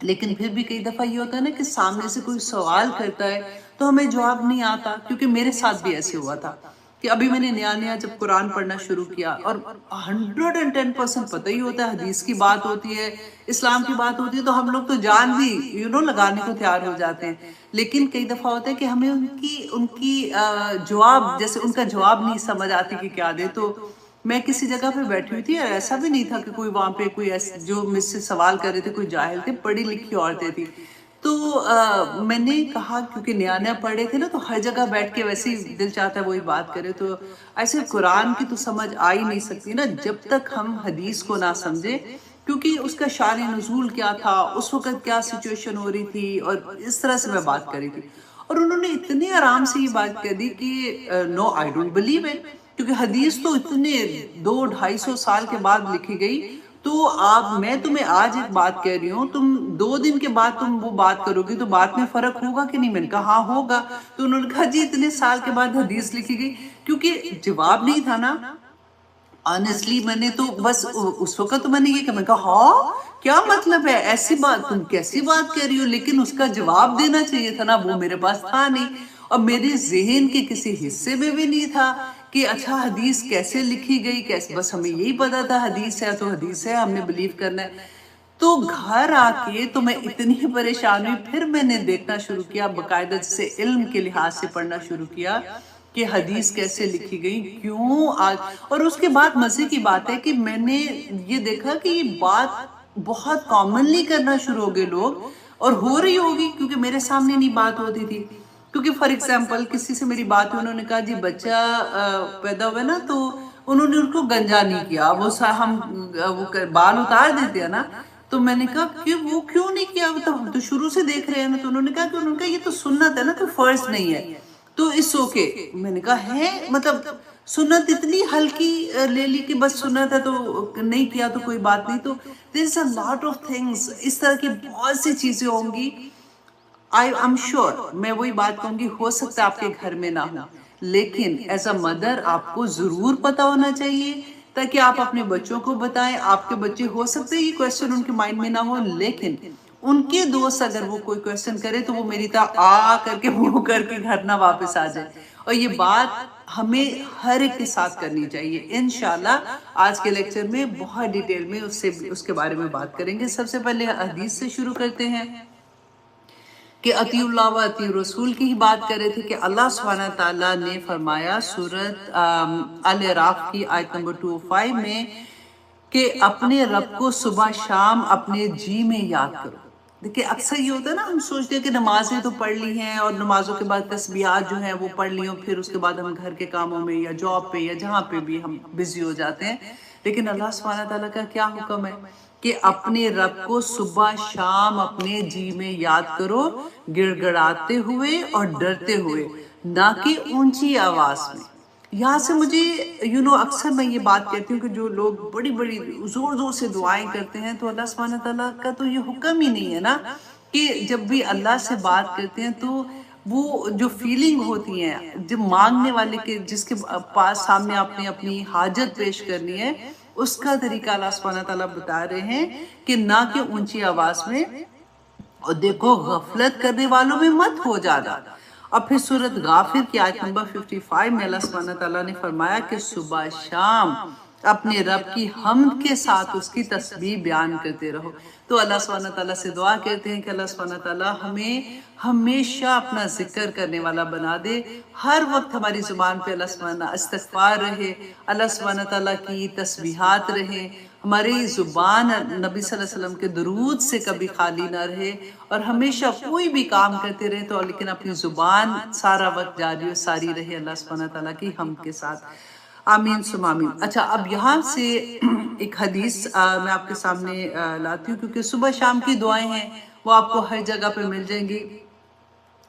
لیکن پھر بھی کئی دفعہ یہ ہوتا ہے نا کہ سامنے سے کوئی سوال کرتا ہے تو ہمیں جواب نہیں آتا، کیونکہ میرے ساتھ بھی ایسے ہوا تھا کہ ابھی میں نے نیا جب قرآن پڑھنا شروع کیا اور 110% پتہ ہی ہوتا ہے، حدیث کی بات ہوتی ہے، اسلام کی بات ہوتی ہے، تو ہم لوگ تو جان بھی لگانے کو تیار ہو جاتے ہیں، لیکن کئی دفعہ ہوتا ہے کہ ہمیں ان کی جواب، جیسے ان کا جواب نہیں سمجھ آتی کہ کیا دے. تو میں کسی جگہ پہ بیٹھی ہوئی تھی اور ایسا بھی نہیں تھا کہ کوئی وہاں پہ کوئی جو مجھ سے سوال کر رہے تھے کوئی جاہل تھے، پڑھی لکھی عورتیں تھی. تو میں نے کہا کیونکہ نیا پڑھے تھے نا، تو ہر جگہ بیٹھ کے ویسے ہی دل چاہتا ہے وہی بات کرے. تو ایسے قرآن کی تو سمجھ آ ہی نہیں سکتی نا جب تک ہم حدیث کو نہ سمجھے، کیونکہ اس کا شان نزول کیا تھا، اس وقت کیا سچویشن ہو رہی تھی، اور اس طرح سے میں بات کر رہی تھی. اور انہوں نے اتنے آرام سے یہ بات کر دی کہ نو آئی ڈونٹ بلیو اٹ، کیونکہ حدیث تو اتنے 200-250 سال کے بعد لکھی گئی. تو میں تمہیں آج ایک بات کہہ رہی ہوں، تم 2 دن کے بعد تم وہ بات کرو گی تو بات میں فرق ہوگا کہ نہیں؟ میں نے کہا ہاں ہوگا. تو انہوں نے کہا جی اتنے سال کے بعد حدیث لکھی گئی، کیونکہ جواب نہیں تھا نا. آنیسٹلی میں نے تو بس اس وقت تو میں نے یہ کہ میں کہا ہاں کیا مطلب ہے، ایسی بات تم کیسی بات کہہ رہی ہو، لیکن اس کا جواب دینا چاہیے تھا نا، وہ میرے پاس تھا نہیں، اور میرے ذہن کے کسی حصے میں بھی نہیں تھا کہ اچھا حدیث کیسے لکھی گئی کیسے. بس ہمیں یہی پتا تھا حدیث ہے تو حدیث ہے، ہم نے بلیو کرنا ہے. تو گھر آ کے تو میں اتنی پریشان ہوئی، پھر میں نے دیکھنا شروع کیا باقاعدہ سے علم کے لحاظ سے پڑھنا شروع کیا کہ حدیث کیسے لکھی گئی، کیوں آج. اور اس کے بعد مزے کی بات ہے کہ میں نے یہ دیکھا کہ یہ بات بہت کامنلی کرنا شروع ہو گئے لوگ، اور ہو رہی ہوگی کیونکہ میرے سامنے نہیں بات ہوتی تھی. کیونکہ فار ایگزامپل کسی سے میری بات ہوئی، انہوں نے کہا جی بچہ پیدا ہوا نا تو انہوں نے ان کو گنجا نہیں کیا، وہ ہم بال اتار دیتے ہیں نا. تو میں نے کہا کہ وہ کیوں نہیں کیا، ہم تو شروع سے دیکھ رہے ہیں نا. تو انہوں نے کہا یہ تو سنت ہے نا، تو فرض نہیں ہے، تو اس اوکے. میں نے کہا ہے مطلب سنت اتنی ہلکی لے لی کہ بس سنت ہے تو نہیں کیا تو کوئی بات نہیں. تو there is a lot of things، اس طرح کی بہت سی چیزیں ہوں گی. I am sure، میں وہی بات کہوں گی، ہو سکتا ہے آپ کے گھر میں نہ ہو، لیکن ایز اے مدر آپ کو ضرور پتا ہونا چاہیے تاکہ آپ اپنے بچوں کو بتائیں. آپ کے بچے ہو سکتے ہیں یہ کویسچن ان کے مائنڈ میں نہ ہو، لیکن ان کے دوست اگر وہ کوئی کویسچن کرے تو وہ میری طرح آ کر کے منہ کر کے گھر نہ واپس آ جائے. اور یہ بات ہمیں ہر ایک کے ساتھ کرنی چاہیے. انشاءاللہ آج کے لیکچر میں بہت ڈیٹیل میں اس کے بارے میں بات کریں گے. سب سے پہلے حدیث سے شروع کرتے ہیں کہ اطیع اللہ و اطیع رسول کی ہی بات کر رہے تھے کہ اللہ سبحانہ تعالیٰ نے فرمایا سورۃ الاعراف کی آیت نمبر 205 میں کہ اپنے رب کو صبح شام اپنے جی میں یاد کرو. دیکھیں اکثر یہ ہوتا ہے نا، ہم سوچتے ہیں کہ نمازیں تو پڑھ لی ہیں اور نمازوں کے بعد تسبیحات جو ہیں وہ پڑھ لی ہوں، پھر اس کے بعد ہم گھر کے کاموں میں یا جاب پہ یا جہاں پہ بھی ہم بزی ہو جاتے ہیں. لیکن اللہ سبحانہ تعالیٰ کا کیا حکم ہے کہ اپنے رب کو صبح شام اپنے جی میں یاد کرو، گڑ گڑاتے ہوئے اور ڈرتے ہوئے، نہ کہ اونچی آواز میں. یہاں سے مجھے اکثر میں یہ بات کہتی ہوں کہ جو لوگ بڑی بڑی زور زور سے دعائیں کرتے ہیں، تو اللہ سبحانہ تعالیٰ کا تو یہ حکم ہی نہیں ہے نا کہ جب بھی اللہ سے بات کرتے ہیں تو وہ جو فیلنگ ہوتی ہیں جب مانگنے والے کے جس کے پاس سامنے آپ نے اپنی حاجت پیش کرنی ہے، اس کا طریقہ اللہ سبحانہ تعالیٰ بتا رہے ہیں کہ نہ کہ اونچی آواز میں. اور دیکھو غفلت کرنے والوں میں مت ہو جانا. اور پھر سورۃ غافر کی آیت نمبر 55 میں اللہ سبحانہ تعالیٰ نے فرمایا کہ صبح شام اپنے رب کی حمد کے ساتھ اس کی تسبیح بیان کرتے رہو. تو اللہ سبحانہ تعالیٰ سے دعا کرتے ہیں کہ اللہ سبحانہ تعالیٰ ہمیں ہمیشہ اپنا ذکر کرنے والا بنا دے. ہر وقت ہماری زبان پہ اللہ سبحانہ استغفار رہے، اللہ سبحانہ تعالیٰ کی تسبیحات رہے، ہماری زبان نبی صلی اللہ علیہ وسلم کے درود سے کبھی خالی نہ رہے، اور ہمیشہ کوئی بھی کام کرتے رہے تو لیکن اپنی زبان سارا وقت جاری و ساری رہے اللہ سبحانہ تعالیٰ کی حمد کے ساتھ. آمین ثم آمین. اچھا اب یہاں سے ایک حدیث میں آپ کے سامنے لاتی ہوں، کیونکہ صبح شام کی دعائیں ہیں وہ آپ کو ہر جگہ پہ مل جائیں گی.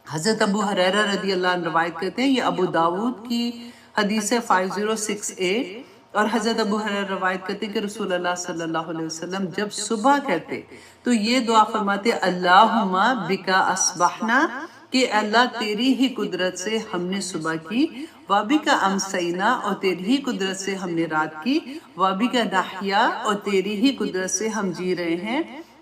حضرت ابو ہریرہ رضی اللہ عنہ روایت کرتے ہیں، یہ ابو داود کی حدیث ہے 5068، اور حضرت ابو ہریرہ روایت کرتے ہیں کہ رسول اللہ صلی اللہ علیہ وسلم جب صبح کہتے تو یہ دعا فرماتے، اللہم بکا اصبحنا، کہ اللہ تیری ہی قدرت سے ہم نے صبح کی، وابکا امسینا، اور تیری ہی قدرت سے ہم نے رات کی، وابکا نحیا، اور تیری ہی قدرت سے ہم جی رہے ہیں،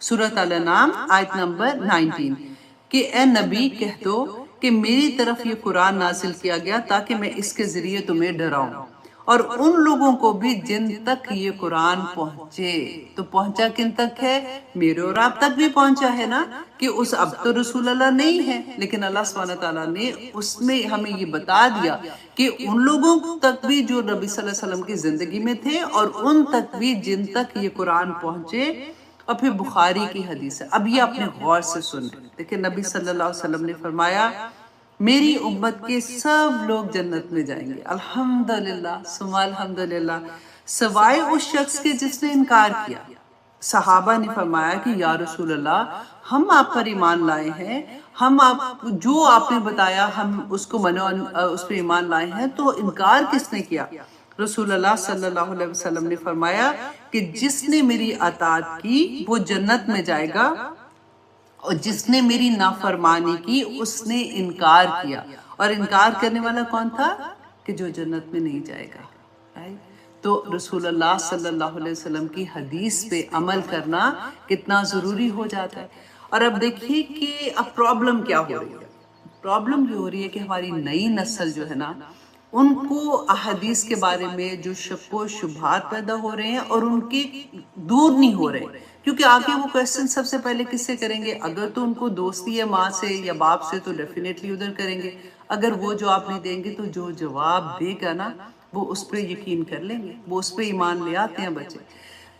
سورۃ الانعام آیت نمبر 19 کہ اے نبی کہہ دو کہ میری طرف یہ قرآن نازل کیا گیا تاکہ میں اس کے ذریعے تمہیں ڈراؤں اور ان لوگوں کو بھی جن تک یہ قرآن پہنچے. تو پہنچا کن تک ہے؟ میرے اور آپ تک بھی پہنچا ہے نا، کہ اس اب تو رسول اللہ نہیں ہے، لیکن اللہ سبحانہ تعالیٰ نے اس میں ہمیں یہ بتا دیا کہ ان لوگوں تک بھی جو نبی صلی اللہ علیہ وسلم کی زندگی میں تھے اور ان تک بھی جن تک یہ قرآن پہنچے. اور پھر بخاری کی حدیث ہے. اب یہ اپنے غور سے سنیں. دیکھیں نبی صلی اللہ علیہ وسلم نے فرمایا میری امت کے سب لوگ جنت میں جائیں گے، الحمدللہ ثم الحمدللہ، سوائے اس شخص کے جس نے انکار کیا. صحابہ نے فرمایا کہ یا رسول اللہ ہم آپ پر ایمان لائے ہیں، ہم آپ جو آپ نے بتایا ہم اس کو اس پہ ایمان لائے ہیں، تو انکار کس نے کیا؟ رسول اللہ صلی اللہ علیہ وسلم نے فرمایا کہ جس نے میری اطاعت کی وہ جنت میں جائے گا، اور جس نے میری نافرمانی کی اس نے انکار کیا. اور انکار کرنے والا کون تھا؟ کہ جو جنت میں نہیں جائے گا. تو رسول اللہ صلی اللہ علیہ وسلم کی حدیث پہ عمل کرنا کتنا ضروری ہو جاتا ہے. اور اب دیکھیے کہ اب پرابلم کیا ہو رہی ہے. پرابلم یہ ہو رہی ہے کہ ہماری نئی نسل جو ہے نا، ان کو احادیث کے بارے میں جو شک و شبہات پیدا ہو رہے ہیں اور ان کے دور نہیں ہو رہے، کیونکہ آگے وہ کویسچن سب سے پہلے کس سے کریں گے؟ اگر تو ان کو دوستی ہے ماں سے یا باپ سے تو ڈیفینیٹلی ادھر کریں گے. اگر وہ جواب نہیں دیں گے تو جو جواب دے گا نا وہ اس پہ یقین کر لیں گے، وہ اس پہ ایمان لے آتے ہیں بچے.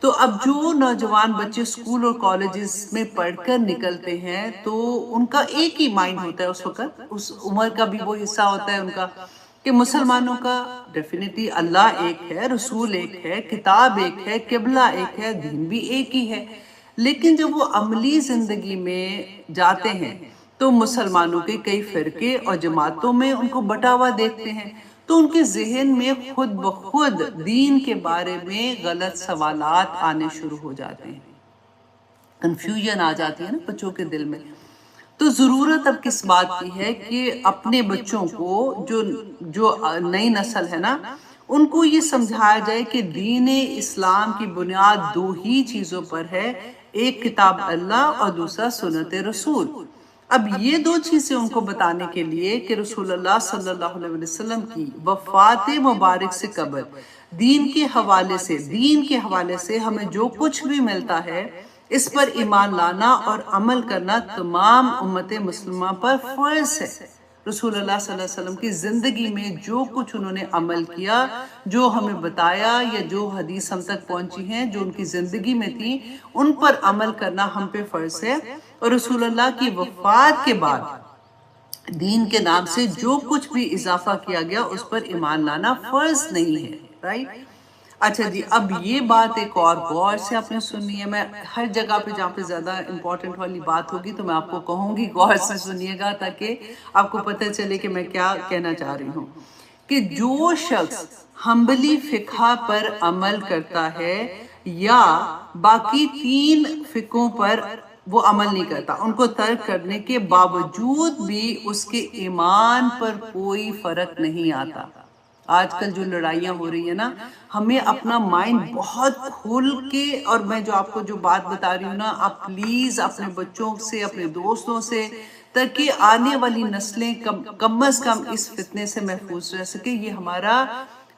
تو اب جو نوجوان بچے اسکول اور کالجز میں پڑھ کر نکلتے ہیں تو ان کا ایک ہی مائنڈ ہوتا ہے اس وقت، اس عمر کا بھی وہ حصہ ہوتا ہے ان کا کہ مسلمانوں کا ڈیفینیٹلی اللہ ایک ہے، رسول ایک ہے، کتاب ایک ہے، قبلہ ایک ہے، دین بھی ایک ہی ہے. لیکن جب وہ عملی زندگی میں جاتے ہیں تو مسلمانوں کے کئی فرقے اور جماعتوں میں ان کو بٹا ہوا دیکھتے ہیں، تو ان کے ذہن میں خود بخود دین کے بارے میں غلط سوالات آنے شروع ہو جاتے ہیں، کنفیوژن آ جاتی ہے نا بچوں کے دل میں. تو ضرورت اب کس بات کی ہے کہ اپنے بچوں کو جو نئی نسل ہے نا، ان کو یہ سمجھایا جائے کہ دین اسلام کی بنیاد دو ہی چیزوں پر ہے، ایک کتاب اللہ اور دوسرا سنت رسول. اب یہ دو چیزیں ان کو بتانے کے لیے کہ رسول اللہ صلی اللہ علیہ وسلم کی وفات مبارک سے قبل دین کے حوالے سے ہمیں جو کچھ بھی ملتا ہے اس پر ایمان لانا اور عمل کرنا تمام امت مسلمہ پر فرض ہے. رسول اللہ صلی اللہ علیہ وسلم کی زندگی میں جو کچھ انہوں نے عمل کیا، جو ہمیں بتایا یا جو حدیث ہم تک پہنچی ہیں جو ان کی زندگی میں تھی، ان پر عمل کرنا ہم پہ فرض ہے. اور رسول اللہ کی وفات کے بعد دین کے نام سے جو کچھ بھی اضافہ کیا گیا اس پر ایمان لانا فرض نہیں ہے. رائٹ؟ اچھا جی، اب یہ بات ایک اور غور سے آپ نے سننی ہے. میں ہر جگہ پہ جہاں پہ زیادہ امپورٹنٹ والی بات ہوگی تو میں آپ کو کہوں گی غور سے سنیے گا تاکہ آپ کو پتہ چلے کہ میں کیا کہنا چاہ رہی ہوں. کہ جو شخص حنبلی فقہ پر عمل کرتا ہے یا باقی 3 فقہوں پر وہ عمل نہیں کرتا، ان کو ترک کرنے کے باوجود بھی اس کے ایمان پر کوئی فرق نہیں آتا. آج کل جو لڑائیاں ہو رہی ہیں نا، ہمیں اپنا مائنڈ بہت کھول کے، اور میں جو آپ کو جو بات بتا رہی ہوں نا، آپ پلیز اپنے بچوں سے، اپنے دوستوں سے، تاکہ آنے والی نسلیں کم از کم اس فتنے سے محفوظ رہ سکے. یہ ہمارا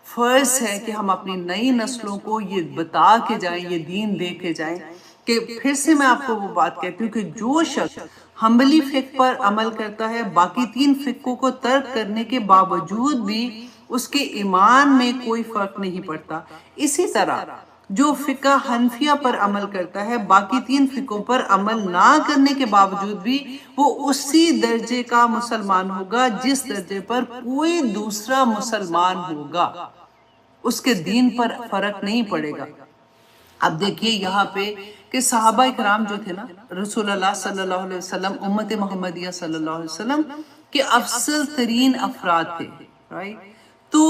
فرض ہے کہ ہم اپنی نئی نسلوں کو یہ بتا کے جائیں، یہ دین دے کے جائیں. کہ پھر سے میں آپ کو وہ بات کہتی ہوں کہ جو شخص حنبلی فقہ پر عمل کرتا ہے، باقی 3 فقہوں کو ترک کرنے کے باوجود بھی اس کے ایمان میں کوئی فرق نہیں پڑتا. اسی طرح جو فقہ حنفیہ پر عمل کرتا ہے، باقی 3 فقہوں پر عمل نہ کرنے کے باوجود بھی وہ اسی درجے کا مسلمان ہوگا جس درجے پر کوئی دوسرا مسلمان ہوگا. اس کے دین پر فرق نہیں پڑے گا. اب دیکھیے یہاں پہ کہ صحابہ اکرام جو تھے نا، رسول اللہ صلی اللہ علیہ وسلم، امت محمدیہ صلی اللہ علیہ وسلم کے افضل ترین افراد تھے. تو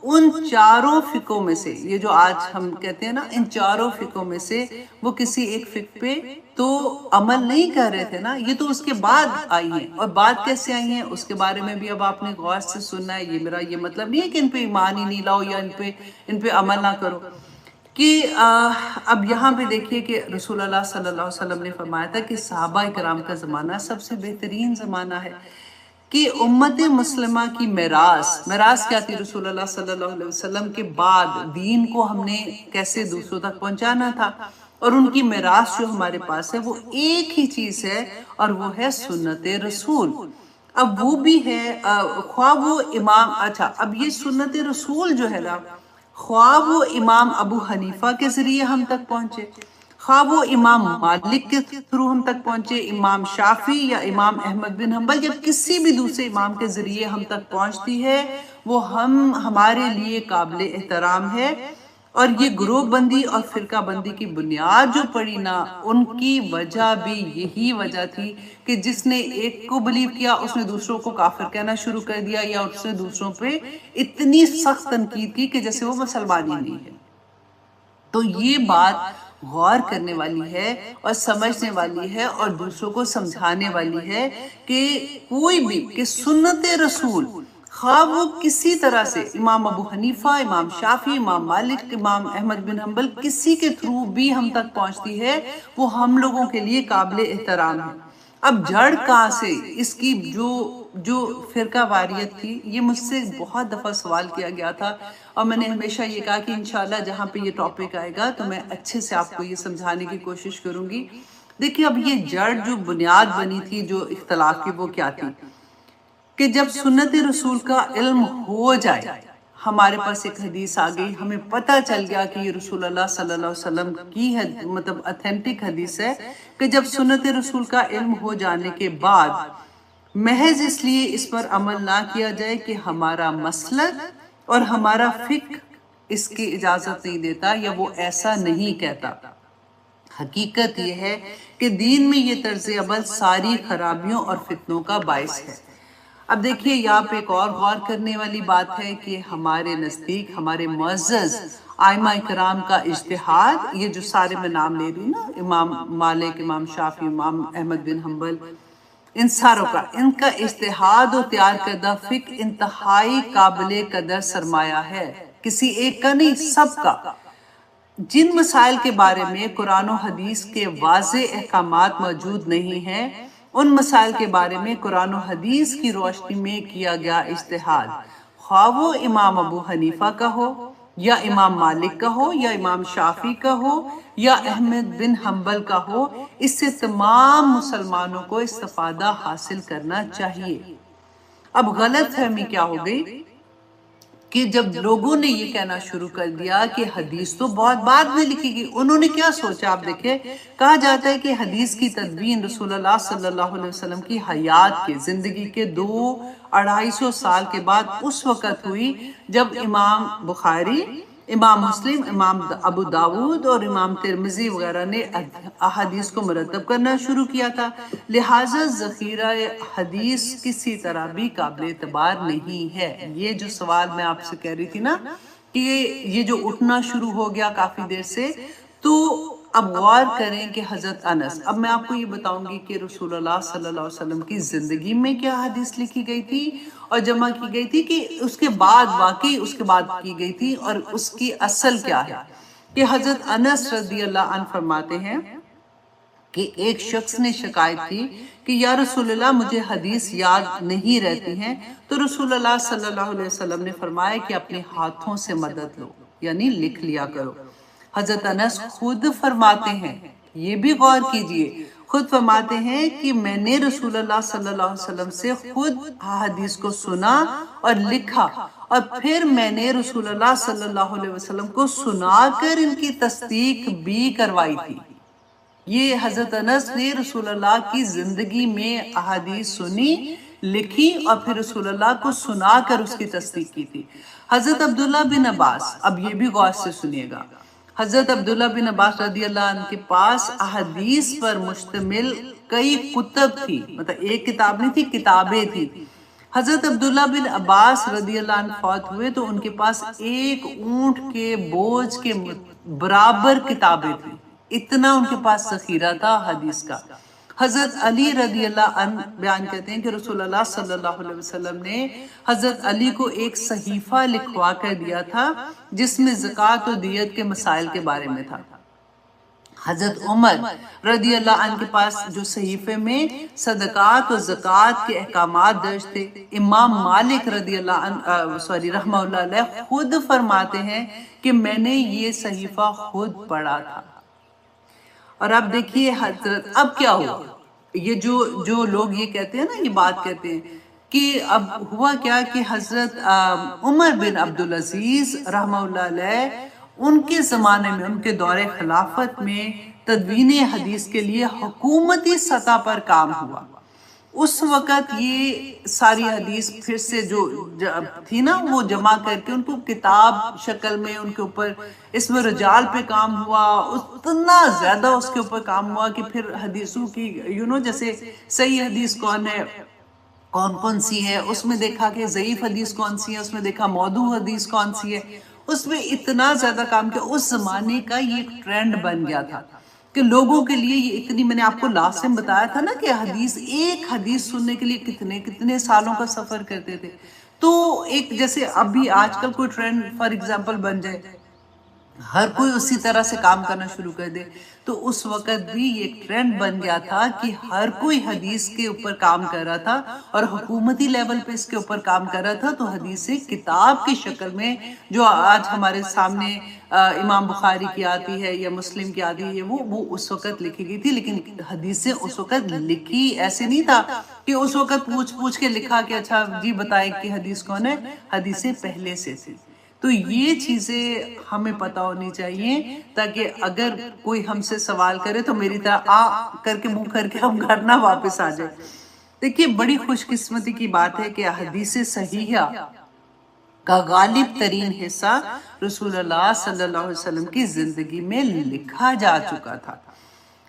ان 4 فقہوں میں سے، یہ جو آج ہم کہتے ہیں نا، ان 4 فقہوں میں سے وہ کسی ایک فقہ پہ تو عمل نہیں کر رہے تھے نا. یہ تو اس کے بعد آئی ہیں، اور بعد کیسے آئی ہیں اس کے بارے میں بھی اب آپ نے غور سے سننا ہے. یہ میرا یہ مطلب نہیں ہے کہ ان پہ ایمان ہی نہیں لاؤ یا ان پہ عمل نہ کرو. کہ اب یہاں پہ دیکھیے کہ رسول اللہ صلی اللہ علیہ وسلم نے فرمایا تھا کہ صحابہ کرام کا زمانہ سب سے بہترین زمانہ ہے، کہ امت مسلمہ کی میراث کیا تھی؟ رسول اللہ صلی اللہ علیہ وسلم کے بعد دین کو ہم نے کیسے دوسروں تک پہنچانا تھا، اور ان کی میراث جو ہمارے پاس ہے وہ ایک ہی چیز ہے، اور وہ ہے سنت رسول۔ اب وہ بھی ہے خواہ وہ امام، اچھا اب یہ سنت رسول جو ہے نا، خواہ وہ امام ابو حنیفہ کے ذریعے ہم تک پہنچے، خواہ وہ امام مالک کے تھرو ہم تک پہنچے، امام شافی یا امام احمد بن حنبل، جب کسی بھی دوسرے امام کے ذریعے ہم تک پہنچتی ہے وہ ہمارے لیے قابل احترام ہے۔ اور یہ گروہ بندی اور فرقہ بندی کی بنیاد جو پڑی نا، ان کی وجہ بھی یہی وجہ تھی کہ جس نے ایک کو بلیو کیا اس نے دوسروں کو کافر کہنا شروع کر دیا، یا اس نے دوسروں پہ اتنی سخت تنقید کی کہ جیسے وہ مسلمان ہی نہیں ہے۔ تو یہ بات غور کرنے والی ہے اور سمجھنے والی ہے اور دوسروں کو سمجھانے والی ہے کہ کوئی بھی کہ سنت رسول خواہ وہ کسی طرح سے امام ابو حنیفہ، امام شافی، امام مالک، امام احمد بن حنبل کسی کے تھرو بھی ہم تک پہنچتی ہے، وہ ہم لوگوں کے لیے قابل احترام ہے۔ اب جڑ کہاں سے اس کی جو فرقہ واریت تھی، یہ مجھ سے بہت دفعہ سوال کیا گیا تھا، اور میں نے ہمیشہ یہ کہا کہ انشاءاللہ جہاں پہ یہ ٹاپک آئے گا تو میں اچھے سے آپ کو یہ سمجھانے کی کوشش کروں گی۔ دیکھیے اب یہ جڑ جو بنیاد بنی تھی جو اختلاف کی، وہ کیا تھی کہ جب سنت رسول کا علم ہو جائے، ہمارے پاس ایک حدیث آ گئی، ہمیں پتہ چل گیا کہ یہ رسول اللہ صلی اللہ علیہ وسلم کی مطلب اتھینٹک حدیث ہے، کہ جب سنت رسول کا علم ہو جانے کے بعد محض اس لیے اس پر عمل نہ کیا جائے کہ ہمارا مسلک اور ہمارا فقہ اس کی اجازت نہیں دیتا یا وہ ایسا نہیں کہتا، حقیقت یہ ہے کہ دین میں یہ طرز عمل ساری خرابیوں اور فتنوں کا باعث ہے۔ اب دیکھیے یہاں پہ ایک اور غور کرنے والی بات ہے کہ ہمارے نزدیک ہمارے معزز ائمہ کرام کا اجتہاد، یہ جو سارے میں نام لے رہی ہوں نا، امام مالک، امام شافی، امام احمد بن حنبل، ان ساروں کا، ان کا اجتہاد و تیار کردہ فقہ انتہائی قابل قدر سرمایہ ہے، کسی ایک کا نہیں، سب کا۔ جن مسائل کے بارے میں قرآن و حدیث کے واضح احکامات موجود نہیں ہیں، ان مسائل کے بارے میں قرآن و حدیث کی روشنی میں کیا گیا اجتہاد، خواہ وہ امام ابو حنیفہ کا ہو یا امام مالک کا ہو یا امام شافی کا ہو یا احمد بن حنبل کا ہو، اس سے تمام مسلمانوں کو استفادہ حاصل کرنا چاہیے۔ اب غلط فہمی کیا ہو گئی کہ جب لوگوں نے یہ کہنا شروع کر دیا کہ حدیث تو بہت بعد میں لکھی گئی، انہوں نے کیا سوچا؟ آپ دیکھیں، کہا جاتا ہے کہ حدیث کی تدوین رسول اللہ صلی اللہ علیہ وسلم کی حیات کے، زندگی کے 200-250 سال کے بعد اس وقت ہوئی جب امام بخاری، امام مسلم، امام ابو داود اور امام ترمذی وغیرہ نے احادیث کو مرتب کرنا شروع کیا تھا، لہٰذا ذخیرہ حدیث کسی طرح بھی قابل اعتبار نہیں ہے۔ یہ جو سوال میں آپ سے کہہ رہی تھی نا کہ یہ جو اٹھنا شروع ہو گیا کافی دیر سے، تو اب غور کریں کہ حضرت انس، اب میں آپ کو یہ بتاؤں گی کہ رسول اللہ صلی اللہ علیہ وسلم کی زندگی میں کیا حدیث لکھی گئی تھی اور جمع کی گئی تھی، کہ اس کے بعد واقعی اس کے بعد کی گئی تھی، اور اس کی اصل کیا ہے کہ حضرت انس رضی اللہ عنہ فرماتے ہیں کہ ایک شخص نے شکایت کی کہ یا رسول اللہ مجھے حدیث یاد نہیں رہتی ہیں، تو رسول اللہ صلی اللہ علیہ وسلم نے فرمایا کہ اپنے ہاتھوں سے مدد لو، یعنی لکھ لیا کرو۔ حضرت انس خود فرماتے ہیں، یہ بھی غور کیجئے، خود فرماتے ہیں کہ میں نے رسول اللہ صلی اللہ علیہ وسلم سے خود حدیث کو سنا اور لکھا، اور پھر میں نے رسول اللہ صلی اللہ علیہ وسلم کو سنا کر ان کی تصدیق بھی کروائی تھی۔ یہ حضرت انس نے رسول اللہ کی زندگی میں احادیث سنی، لکھی اور پھر رسول اللہ کو سنا کر اس کی تصدیق کی تھی۔ حضرت عبداللہ بن عباس، اب یہ بھی غور سے سنیے گا، حضرت عبداللہ بن عباس رضی اللہ عنہ کے پاس احادیث پر مشتمل کئی کتب تھی، مطلب ایک کتاب نہیں تھی، کتابیں تھی۔ حضرت عبداللہ بن عباس رضی اللہ عنہ فوت ہوئے تو ان کے پاس ایک اونٹ کے بوجھ کے برابر کتابیں تھیں، اتنا ان کے پاس ذخیرہ تھا حدیث کا۔ حضرت علی رضی اللہ عنہ بیان کرتے ہیں کہ رسول اللہ صلی اللہ علیہ وسلم نے حضرت علی کو ایک صحیفہ لکھوا کر دیا تھا جس میں زکوٰۃ و دیت کے مسائل کے بارے میں تھا۔ حضرت عمر رضی اللہ عنہ کے پاس جو صحیفے میں صدقات و زکوٰۃ کے احکامات درج تھے، امام مالک رضی اللہ عنہ رحمہ اللہ علیہ خود فرماتے ہیں کہ میں نے یہ صحیفہ خود پڑھا تھا۔ اور اب دیکھیے حضرت اب کیا ہوا، یہ جو لوگ یہ کہتے ہیں نا، یہ بات کہتے ہیں کہ اب ہوا کیا کہ حضرت عمر بن عبدالعزیز رحمہ اللہ علیہ ان کے زمانے میں، ان کے دور خلافت میں تدوین حدیث کے لیے حکومتی سطح پر کام ہوا۔ اس وقت یہ ساری حدیث پھر سے جو تھی نا، وہ جمع کر کے ان کو کتاب شکل میں ان کے اوپر اس میں رجال پہ کام ہوا، اتنا زیادہ اس کے اوپر کام ہوا کہ پھر حدیثوں کی جیسے صحیح حدیث کون ہے، کون کون سی ہے، اس میں دیکھا کہ ضعیف حدیث کون سی ہے، اس میں دیکھا موضوع حدیث کون سی ہے، اس میں اتنا زیادہ کام کیا۔ اس زمانے کا یہ ایک ٹرینڈ بن گیا تھا کہ لوگوں کے لیے یہ اتنی، میں نے آپ کو لاسٹ میں بتایا تھا نا کہ ایک حدیث سننے کے لیے کتنے سالوں کا سفر کرتے تھے۔ تو ایک جیسے ابھی آج کل کوئی ٹرینڈ فار ایگزامپل بن جائے، ہر کوئی اسی طرح سے کام کرنا شروع کر دے، تو اس وقت بھی یہ ایک ٹرینڈ بن گیا تھا کہ ہر کوئی حدیث کے اوپر کام کر رہا تھا اور حکومتی لیول پہ اس کے اوپر کام کر رہا تھا۔ تو حدیث کتاب کی شکل میں جو آج ہمارے سامنے امام بخاری کی آتی ہے یا مسلم کی آتی ہے، وہ اس وقت لکھی گئی تھی، لیکن حدیثیں اس وقت لکھی ایسے نہیں تھا کہ اس وقت پوچھ کے لکھا کہ اچھا جی بتائیں کہ حدیث کون ہے، حدیثیں پہلے سے تھی۔ تو یہ چیزیں ہمیں پتہ ہونی چاہیے تاکہ اگر کوئی ہم سے سوال کرے تو میری طرح کر کے منہ کر کے ہم گھر نہ واپس آ جائیں۔ دیکھیے بڑی خوش قسمتی کی بات ہے کہ حدیث صحیحہ کا غالب ترین حصہ رسول اللہ صلی اللہ علیہ وسلم کی زندگی میں لکھا جا چکا تھا۔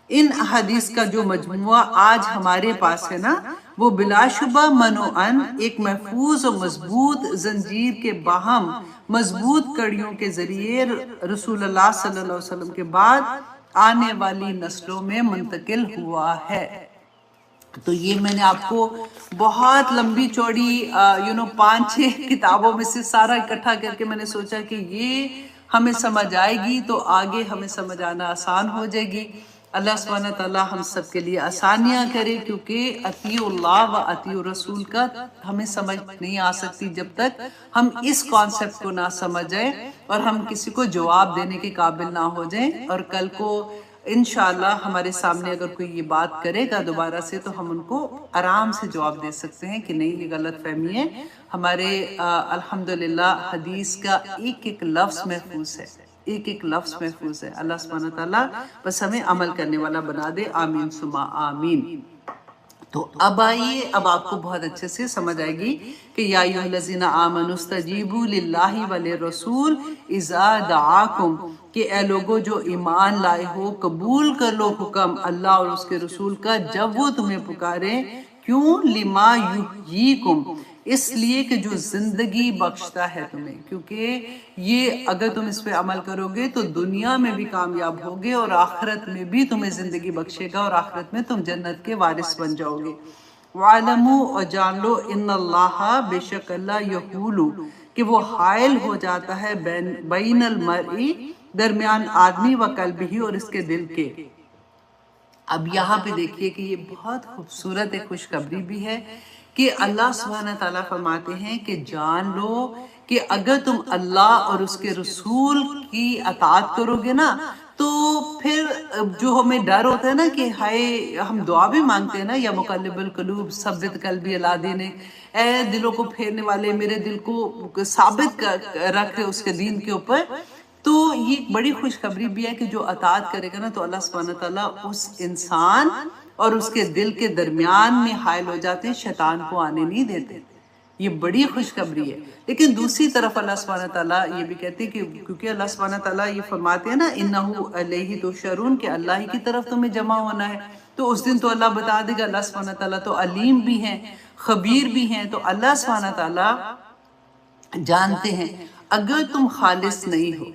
ان حدیث کا جو مجموعہ آج ہمارے پاس ہے نا، وہ بلا شبہ منوعاً ایک محفوظ و مضبوط زنجیر کے باہم مضبوط کڑیوں کے ذریعے رسول اللہ صلی اللہ علیہ وسلم کے بعد آنے والی نسلوں میں منتقل ہوا ہے۔ تو یہ میں نے آپ کو بہت لمبی چوڑی 5-6 کتابوں میں سے سارا اکٹھا کر کے میں نے سوچا کہ یہ ہمیں سمجھ آئے گی تو آگے ہمیں سمجھ آنا آسان ہو جائے گی۔ اللہ سبحانہ تعالیٰ ہم سب کے لیے آسانیاں کرے، کیونکہ اطیع اللہ و اطیع رسول کا ہمیں سمجھ نہیں آ سکتی جب تک ہم اس کانسیپٹ کو نہ سمجھ جائیں اور ہم کسی کو جواب دینے کے قابل نہ ہو جائیں۔ اور کل کو انشاءاللہ ہمارے سامنے اگر کوئی یہ بات کرے گا دوبارہ سے تو ہم ان کو آرام سے جواب دے سکتے ہیں کہ نہیں یہ غلط فہمی ہے۔ ہمارے الحمدللہ حدیث کا ایک لفظ محفوظ ہے، ایک لفظ محفوظ ہے۔ اللہ سبحانہ تعالیٰ بس ہمیں عمل کرنے والا بنا دے، آمین ثم آمین۔ تو اب آئیے، اب آپ کو بہت اچھے سے سمجھ آئے گی کہ یا ایھا الذین آمنوا استجیبوا للہ وللرسول اذا دعاکم، کہ اے لوگوں جو ایمان لائے ہو قبول کر لو حکم اللہ اور اس کے رسول کا جب وہ تمہیں پکارے۔ کیوں؟ لما یحییکم، اس لیے کہ جو زندگی بخشتا ہے تمہیں، کیونکہ یہ اگر تم اس پہ عمل کرو گے تو دنیا میں بھی کامیاب ہوگے اور آخرت میں بھی تمہیں زندگی بخشے گا اور آخرت میں تم جنت کے وارث بن جاؤ گے۔ وَعَلَمُوا، اور جان لو، ان اللہ، بے شک اللہ، یحول، کہ وہ حائل ہو جاتا ہے بین المرء، درمیان آدمی، و قلبہ، اور اس کے دل کے۔ اب یہاں پہ دیکھیے کہ یہ بہت خوبصورت ایک خوشخبری بھی ہے کہ اللہ سبحانہ تعالیٰ فرماتے ہیں کہ جان لو کہ اگر تم اللہ اور اس کے رسول کی اطاعت کرو گے نا، تو پھر جو ہمیں ڈر ہوتا ہے نا کہ ہائے، ہم دعا بھی مانگتے ہیں نا، یا مقلب القلوب ثبت قلبی علی دینک، اے دلوں کو پھیرنے والے میرے دل کو ثابت رکھ اس کے دین کے اوپر۔ تو یہ بڑی خوشخبری بھی ہے کہ جو اطاعت کرے گا نا تو اللہ سبحانہ تعالیٰ اس انسان اور اس کے دل کے درمیان میں حائل ہو جاتے ہیں، شیطان کو آنے نہیں دیتے۔ یہ بڑی خوشخبری ہے۔ لیکن دوسری طرف اللہ سبحانہ تعالیٰ یہ بھی کہتے ہیں کہ کیونکہ اللہ سبحانہ تعالیٰ یہ فرماتے ہیں نا اِنَّهُ إِلَيْهِ تُحْشَرُونَ، کہ اللہ ہی کی طرف تمہیں جمع ہونا ہے، تو اس دن تو اللہ بتا دے گا۔ اللہ سبحانہ تعالیٰ تو علیم بھی ہیں، خبیر بھی ہیں، تو اللہ سبحانہ تعالیٰ جانتے ہیں اگر تم خالص نہیں ہو،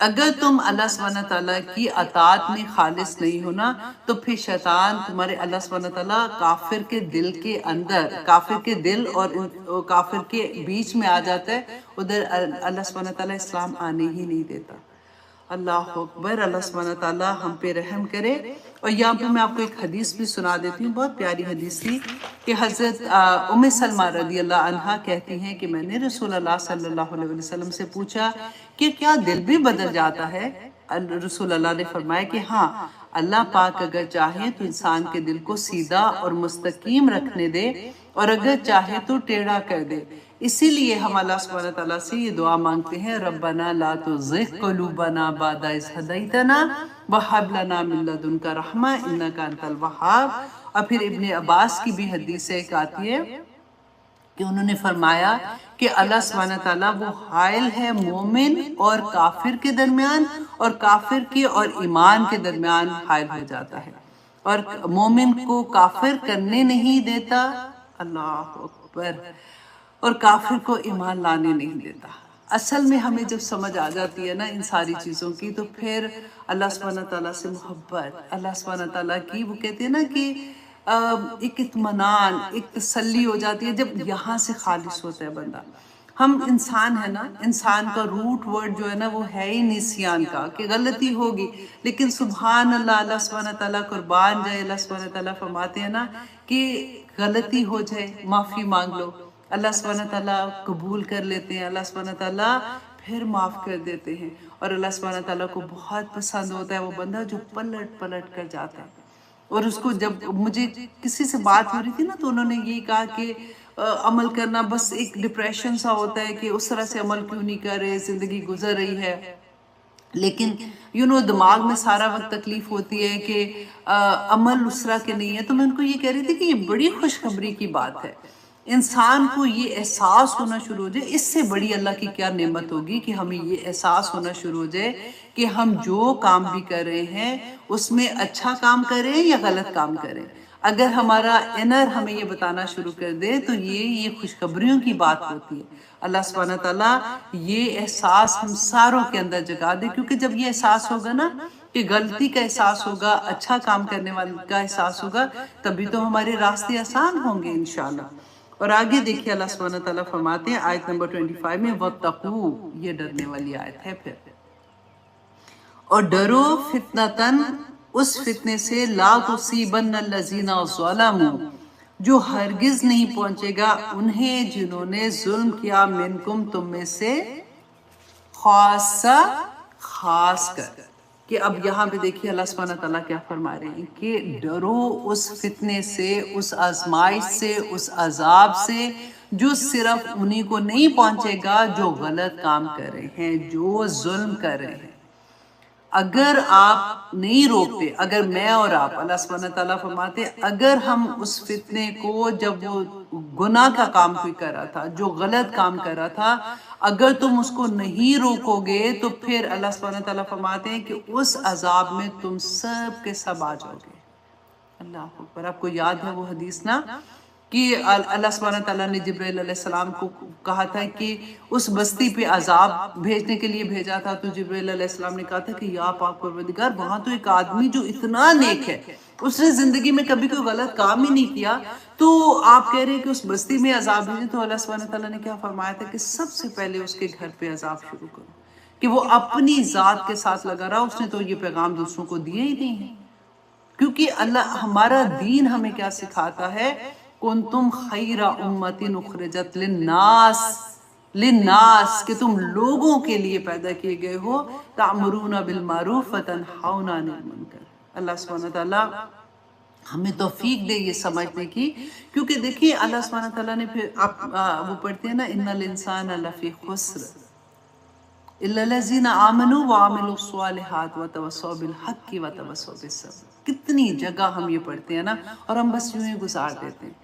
اگر تم اللہ سبحانہ تعالیٰ کی اطاعت میں خالص نہیں ہونا تو پھر شیطان تمہارے اللہ سبحانہ تعالیٰ کافر کے دل کے اندر، کافر کے دل اور کافر کے بیچ میں آ جاتا ہے، ادھر اللہ سبحانہ تعالیٰ اسلام آنے ہی نہیں دیتا۔ اللہ اکبر، اللہ سبحانہ تعالیٰ ہم پہ رحم کرے۔ اور یہاں پہ میں آپ کو ایک حدیث بھی سنا دیتی ہوں، بہت پیاری حدیث تھی، کہ حضرت ام سلمہ رضی اللہ عنہا کہتی ہیں کہ میں نے رسول اللہ صلی اللہ علیہ وسلم سے پوچھا کہ کیا دل بھی بدل جاتا ہے؟ رسول اللہ نے فرمایا کہ ہاں، اللہ پاک اگر چاہے تو انسان کے دل کو سیدھا اور مستقیم رکھنے دے، اور اگر چاہے تو ٹیڑھا کر دے۔ اسی لیے ہم اللہ سبحانہ تعالیٰ سے یہ دعا مانگتے ہیں، ربنا لا تزغ قلوبنا بعد اذ ہدیتنا وہب لنا من لدنک رحمہ انک انت الوہاب۔ اور پھر ابن عباس کی بھی حدیث ایک آتی ہے کہ انہوں نے فرمایا کہ اللہ سبحانہ تعالیٰ وہ حائل ہے مومن اور کافر کے درمیان، اور کافر کے اور ایمان کے درمیان حائل ہو جاتا ہے، اور مومن کو کافر کرنے نہیں دیتا، اللہ اکبر، اور کافر کو ایمان لانے نہیں دیتا۔ اصل میں ہمیں جب سمجھ آ جاتی ہے نا ان ساری چیزوں کی، تو پھر اللہ سبحانہ تعالیٰ سے محبت، اللہ سبحانہ تعالیٰ کی، وہ کہتے ہیں نا کہ ایک اطمینان، ایک تسلی ہو جاتی ہے جب یہاں سے خالص ہوتا ہے بندہ۔ ہم انسان ہے نا، انسان کا روٹ ورڈ جو ہے نا وہ ہے ہی نسیان کا، کہ غلطی ہوگی، لیکن سبحان اللہ، اللہ سبحانہ تعالیٰ قربان جائے، اللہ سبحانہ تعالیٰ فرماتے ہیں نا کہ غلطی ہو جائے معافی مانگ لو، اللہ سبحانہ تعالیٰ قبول کر لیتے ہیں، اللہ سبحانہ تعالیٰ پھر معاف کر دیتے ہیں۔ اور اللہ سبحانہ تعالیٰ کو بہت پسند ہوتا ہے وہ بندہ جو پلٹ پلٹ کر جاتا ہے۔ اور اس کو جب مجھے کسی سے بات ہو رہی تھی نا، تو انہوں نے یہ کہا کہ عمل کرنا بس ایک ڈپریشن سا ہوتا ہے کہ اس طرح سے عمل کیوں نہیں کر رہے، زندگی گزر رہی ہے، لیکن دماغ میں سارا وقت تکلیف ہوتی ہے کہ عمل اس طرح کے نہیں ہے۔ تو میں ان کو یہ کہہ رہی تھی کہ یہ بڑی خوشخبری کی بات ہے، انسان کو یہ احساس ہونا شروع ہو جائے، اس سے بڑی اللہ کی کیا نعمت ہوگی کہ ہمیں یہ احساس ہونا شروع ہو جائے کہ ہم جو کام بھی کر رہے ہیں اس میں اچھا کام کریں یا غلط کام کریں۔ اگر ہمارا انر ہمیں یہ بتانا شروع کر دے تو یہ خوشخبریوں کی بات ہوتی ہے۔ اللہ سبحانہ تعالیٰ یہ احساس ہم ساروں کے اندر جگا دے، کیونکہ جب یہ احساس ہوگا نا کہ غلطی کا احساس ہوگا، اچھا کام کرنے والے کا احساس ہوگا، تبھی تو ہمارے راستے آسان ہوں گے انشاءاللہ۔ اور آگے دیکھیے اللہ سبحانہ تعالیٰ فرماتے ہیں آیت نمبر 25 میں، وَاتَّقُوا، یہ ڈرنے والی آیت ہے پھر، اور ڈرو فتنتاً، اس فتنے سے، لا تصیبن الذین ظلموا، جو ہرگز نہیں پہنچے گا انہیں جنہوں نے ظلم کیا، منکم، تم میں سے، خاصہ، خاص کر۔ کہ اب یہاں پہ دیکھیے اللہ سبحانہ تعالیٰ کیا فرما رہے ہیں کہ ڈرو اس فتنے سے، اس آزمائش سے، اس عذاب سے، جو صرف انہی کو نہیں پہنچے گا جو غلط کام کر رہے ہیں، جو ظلم کر رہے ہیں۔ اگر آپ نہیں روکتے، اگر میں اور آپ، اللہ سبحانہ تعالیٰ فرماتے اگر ہم اس فتنے کو، جب وہ گناہ کا کام کوئی کر رہا تھا، جو غلط کام کر رہا تھا، اگر تم اس کو نہیں روکو گے تو پھر اللہ سبحانہ تعالیٰ فرماتے ہیں کہ اس عذاب میں تم سب کے سب آ جاؤ گے۔ اللہ اکبر۔ آپ کو یاد ہے وہ حدیث نا کہ اللہ سبحانہ تعالیٰ نے جبرائیل علیہ السلام کو کہا تھا کہ اس بستی پہ عذاب بھیجنے کے لیے بھیجا تھا، تو جبرائیل علیہ السلام نے کہا تھا کہ یا پاک پروردگار، وہاں تو ایک آدمی جو اتنا نیک ہے، اس نے زندگی میں کبھی کوئی غلط کام ہی نہیں کیا، تو آپ کہہ رہے ہیں کہ اس بستی میں عذاب بھیجیں۔ تو اللہ سبحانہ تعالیٰ نے کیا فرمایا تھا کہ سب سے پہلے اس کے گھر پہ عذاب شروع کرو، کہ وہ اپنی ذات کے ساتھ لگا رہا، اس نے تو یہ پیغام دوسروں کو دیے ہی نہیں ہے۔ کیونکہ اللہ، ہمارا دین ہمیں کیا سکھاتا ہے، کنتم خیر امت اخرجت للناس، کہ تم لوگوں کے لیے پیدا کیے گئے ہو، تأمرون بالمعروف وتنہون عن المنکر۔ اللہ سبحانہ تعالیٰ ہمیں توفیق دے یہ سمجھنے کی، کیونکہ دیکھیے اللہ سبحانہ تعالیٰ نے پھر آپ وہ پڑھتے ہیں نا، ان الانسان لفی خسر الا الذین آمنوا وعملوا الصالحات وتواصوا بالحق وتواصوا بالصبر۔ کتنی جگہ ہم یہ پڑھتے ہیں نا، اور ہم بس یوں ہی گزار دیتے ہیں۔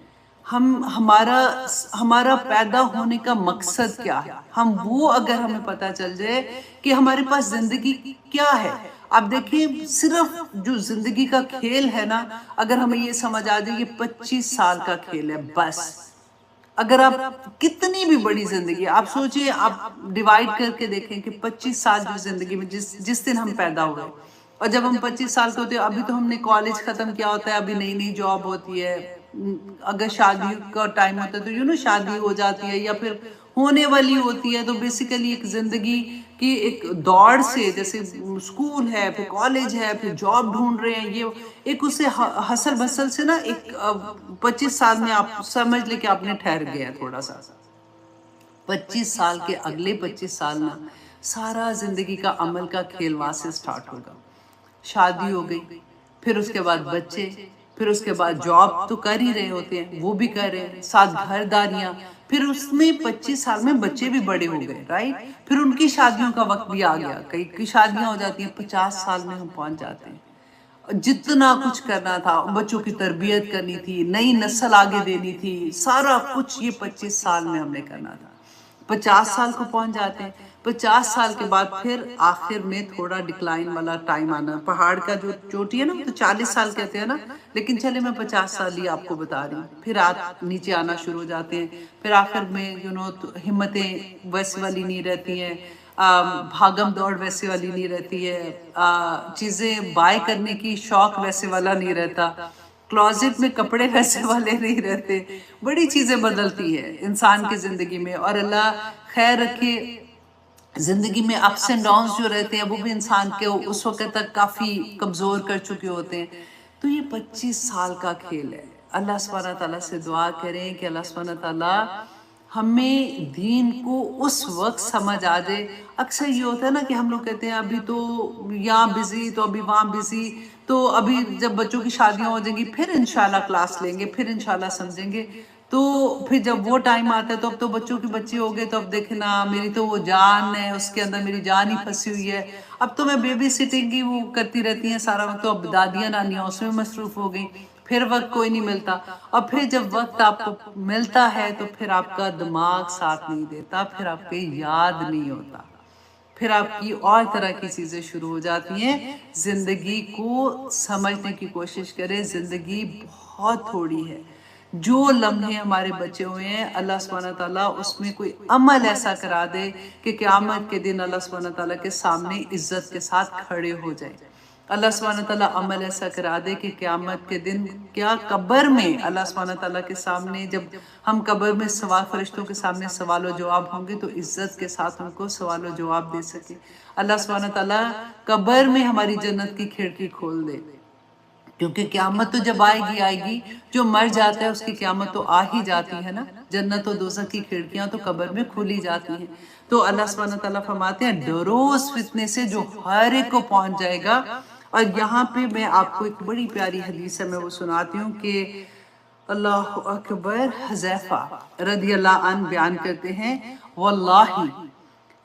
ہمارا پیدا ہونے کا مقصد کیا ہے، ہم وہ اگر ہمیں پتہ چل جائے کہ ہمارے پاس زندگی کیا ہے۔ اب دیکھیں، صرف جو زندگی کا کھیل ہے نا، اگر ہمیں یہ سمجھ آ جائے یہ 25 سال کا کھیل ہے بس، اگر آپ کتنی بھی بڑی زندگی، آپ سوچئے، آپ ڈیوائیڈ کر کے دیکھیں کہ 25 سال جو زندگی میں جس دن ہم پیدا ہوئے، اور جب ہم 25 سال کے ہوتے ہیں، ابھی تو ہم نے کالج ختم کیا ہوتا ہے، ابھی نئی نئی جاب ہوتی ہے، اگر شادی کا ٹائم ہوتا ہے تو شادی ہو جاتی ہے یا پھر ہونے والی ہوتی ہے، تو بیسیکلی ایک زندگی کی ایک دوڑ سے، جیسے اسکول ہے، پھر کالج ہے، پھر جاب ڈھونڈ رہے ہیں، یہ ایک اس سے ہسل بسل سے نا ایک 25 سال میں آپ سمجھ لیں کہ آپ نے ٹھہر گیا تھوڑا سا۔ 25 سال کے اگلے 25 سال نا سارا زندگی کا عمل کا کھیل وہاں سے سٹارٹ ہوگا۔ شادی ہو گئی، پھر اس کے بعد بچے، پھر اس کے بعد جاب تو کر ہی رہے ہوتے ہیں، وہ بھی کر رہے ہیں، ساتھ گھرداریاں، پھر اس میں 25 سال میں بچے بھی بڑے ہو گئے، رائٹ؟ پھر ان کی شادیوں کا وقت بھی آ گیا، کئی کی شادیاں ہو جاتی ہیں، 50 سال میں ہم پہنچ جاتے ہیں۔ جتنا کچھ کرنا تھا، بچوں کی تربیت کرنی تھی، نئی نسل آگے دینی تھی، سارا کچھ یہ 25 سال میں ہم نے کرنا تھا۔ 50 سال کو پہنچ جاتے ہیں، 50 سال کے بعد پھر آخر میں تھوڑا ڈکلائن والا ٹائم آنا، پہاڑ کا جو چوٹی ہے نا تو 40 سال کہتے ہیں نا، لیکن چلے میں 50 سال ہی آپ کو بتا رہی ہوں، پھر آپ نیچے آنا شروع ہو جاتے ہیں، پھر آخر میں ہمتیں ویسی والی نہیں رہتی ہیں، بھاگم دوڑ ویسے والی نہیں رہتی ہے، چیزیں بائے کرنے کی شوق ویسے والا نہیں رہتا، کلوزٹ میں کپڑے ویسے والے نہیں رہتے، بڑی چیزیں بدلتی ہے انسان کی زندگی میں، اور اللہ خیر رکھے، زندگی میں اپس اینڈ ڈاؤنز جو رہتے ہیں وہ بھی انسان کے اس وقت تک کافی کمزور کر چکے ہوتے ہیں۔ تو یہ 25 سال کا کھیل ہے۔ اللہ سبحانہ تعالیٰ سے دعا کریں کہ اللہ سبحانہ تعالیٰ ہمیں دین کو اس وقت سمجھ آ جائے۔ اکثر یہ ہوتا ہے نا کہ ہم لوگ کہتے ہیں ابھی تو یہاں بزی، تو ابھی وہاں بزی، تو ابھی جب بچوں کی شادیاں ہو جائیں گی پھر انشاءاللہ کلاس لیں گے، پھر انشاءاللہ سمجھیں گے، تو پھر جب وہ ٹائم آتا ہے تو اب تو بچوں کی بچے ہو گئے، تو اب دیکھنا میری تو وہ جان ہے، اس کے اندر میری جان ہی پھنسی ہوئی ہے، اب تو میں بیبی سٹنگ کی وہ کرتی رہتی ہیں سارا وقت، تو اب دادیاں نانیاں اس میں مصروف ہو گئی، پھر وقت کوئی نہیں ملتا، اور پھر جب وقت آپ کو ملتا ہے تو پھر آپ کا دماغ ساتھ نہیں دیتا، پھر آپ کے یاد نہیں ہوتا، پھر آپ کی اور طرح کی چیزیں شروع ہو جاتی ہیں۔ زندگی کو سمجھنے کی کوشش کریں، زندگی بہت تھوڑی ہے، جو لمحے ہمارے بچے ہوئے ہیں اللہ سبحانہ تعالیٰ اس میں کوئی عمل ایسا کرا دے کہ قیامت کے دن اللہ سبحانہ تعالیٰ کے سامنے عزت کے ساتھ کھڑے ہو جائیں۔ اللہ سبحانہ تعالیٰ عمل ایسا کرا دے کہ قیامت کے دن کیا قبر میں اللہ سبحانہ تعالیٰ کے سامنے، جب ہم قبر میں سوال فرشتوں کے سامنے سوال و جواب ہوں گے تو عزت کے ساتھ ان کو سوال و جواب دے سکے۔ اللہ سبحانہ تعالیٰ قبر میں ہماری جنت کی کھڑکی کھول دے، کیونکہ قیامت تو جب آئے گی، جو مر جاتا ہے اس کی قیامت تو آ ہی جاتی ہے نا، جنت و دوزخ کی کھڑکیاں تو قبر میں کھلی جاتی ہیں۔ تو اللہ سبحانہ تعالیٰ فرماتے ہیں ڈرو اس فتنے سے جو ہر ایک کو پہنچ جائے گا۔ اور یہاں پہ میں آپ کو ایک بڑی پیاری حدیث ہے، میں وہ سناتی ہوں کہ اللہ اکبر، حذیفہ رضی اللہ عنہ بیان کرتے ہیں، واللہ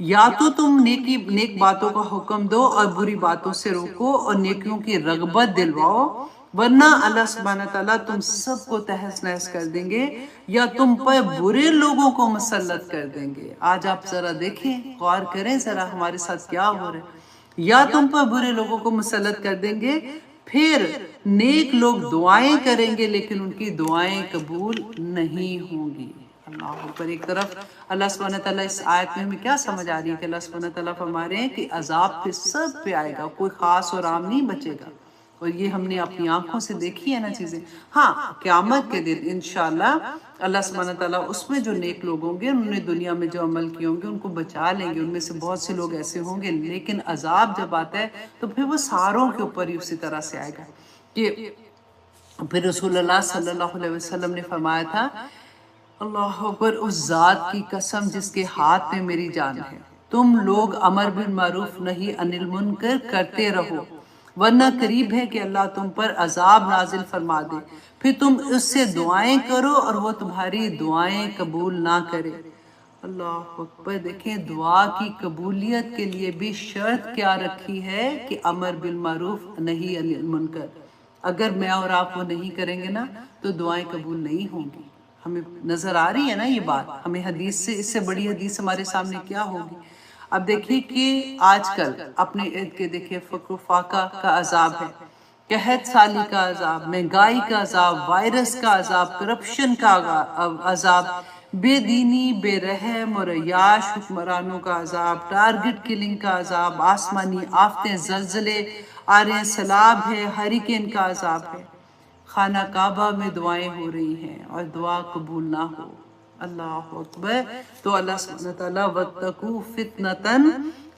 یا تو تم نیک باتوں کا حکم دو اور بری باتوں سے روکو اور نیکیوں کی رغبت دلواؤ، ورنہ اللہ سبحانہ تعالیٰ تم سب کو تہس نہس کر دیں گے یا تم پر برے لوگوں کو مسلط کر دیں گے۔ آج آپ ذرا دیکھیں، غور کریں ذرا ہمارے ساتھ کیا ہو رہا ہے، یا تم پر برے لوگوں کو مسلط کر دیں گے، پھر نیک لوگ دعائیں کریں گے لیکن ان کی دعائیں قبول نہیں ہوں گی۔ اللہ اوپر۔ ایک طرف اللہ سبحانہ تعالیٰ اس آیت میں ہمیں کیا سمجھ آ رہی ہے کہ اللہ سبحانہ تعالیٰ فرما رہے ہیں کہ عذاب پہ سب پہ آئے گا، کوئی خاص اور عام نہیں بچے گا، اور یہ ہم نے اپنی آنکھوں سے دیکھی ہے نا چیزیں۔ ہاں قیامت کے دن انشاءاللہ اللہ سبحانہ تعالیٰ اس میں جو نیک لوگ ہوں گے، انہوں نے دنیا میں جو عمل کیے ہوں گے ان کو بچا لیں گے، ان میں سے بہت سے لوگ ایسے ہوں گے، لیکن عذاب جب آتا ہے تو پھر وہ ساروں کے اوپر ہی اسی طرح سے آئے گا۔ کہ پھر رسول اللہ صلی اللہ علیہ وسلم نے فرمایا تھا، اللہ اکبر، اس ذات کی قسم جس کے ہاتھ میں میری جان ہے، تم لوگ امر بالمعروف نہی عن المنکر کرتے رہو، ورنہ قریب ہے کہ اللہ تم پر عذاب نازل فرما دے، پھر تم اس سے دعائیں کرو اور وہ تمہاری دعائیں قبول نہ کرے۔ اللہ اکبر۔ دیکھیں دعا کی قبولیت کے لیے بھی شرط کیا رکھی ہے کہ امر بالمعروف نہی عن المنکر، اگر میں اور آپ وہ نہیں کریں گے نا تو دعائیں قبول نہیں ہوں گی۔ ہمیں نظر آ رہی ہے نا یہ بات، ہمیں حدیث سے، اس سے بڑی حدیث ہمارے سامنے کیا ہوگی۔ اب دیکھیے کہ آج کل اپنے ارد کے دیکھیں فقر و فاقہ کا عذاب ہے، قحط سالی کا عذاب، مہنگائی کا عذاب، وائرس کا عذاب، کرپشن کا عذاب، بے دینی، بے رحم اور عیاش حکمرانوں کا عذاب، ٹارگٹ کلنگ کا عذاب، آسمانی آفتیں، زلزلے آ رہے ہیں، سیلاب ہے، ہریکین کا عذاب ہے، خانہ کعبہ میں دعائیں ہو رہی ہیں اور دعا قبول نہ ہو۔ اللہ اکبر۔ تو اللہ سبحانہ وتعالیٰ وَاتَّقُوا فِتْنَةً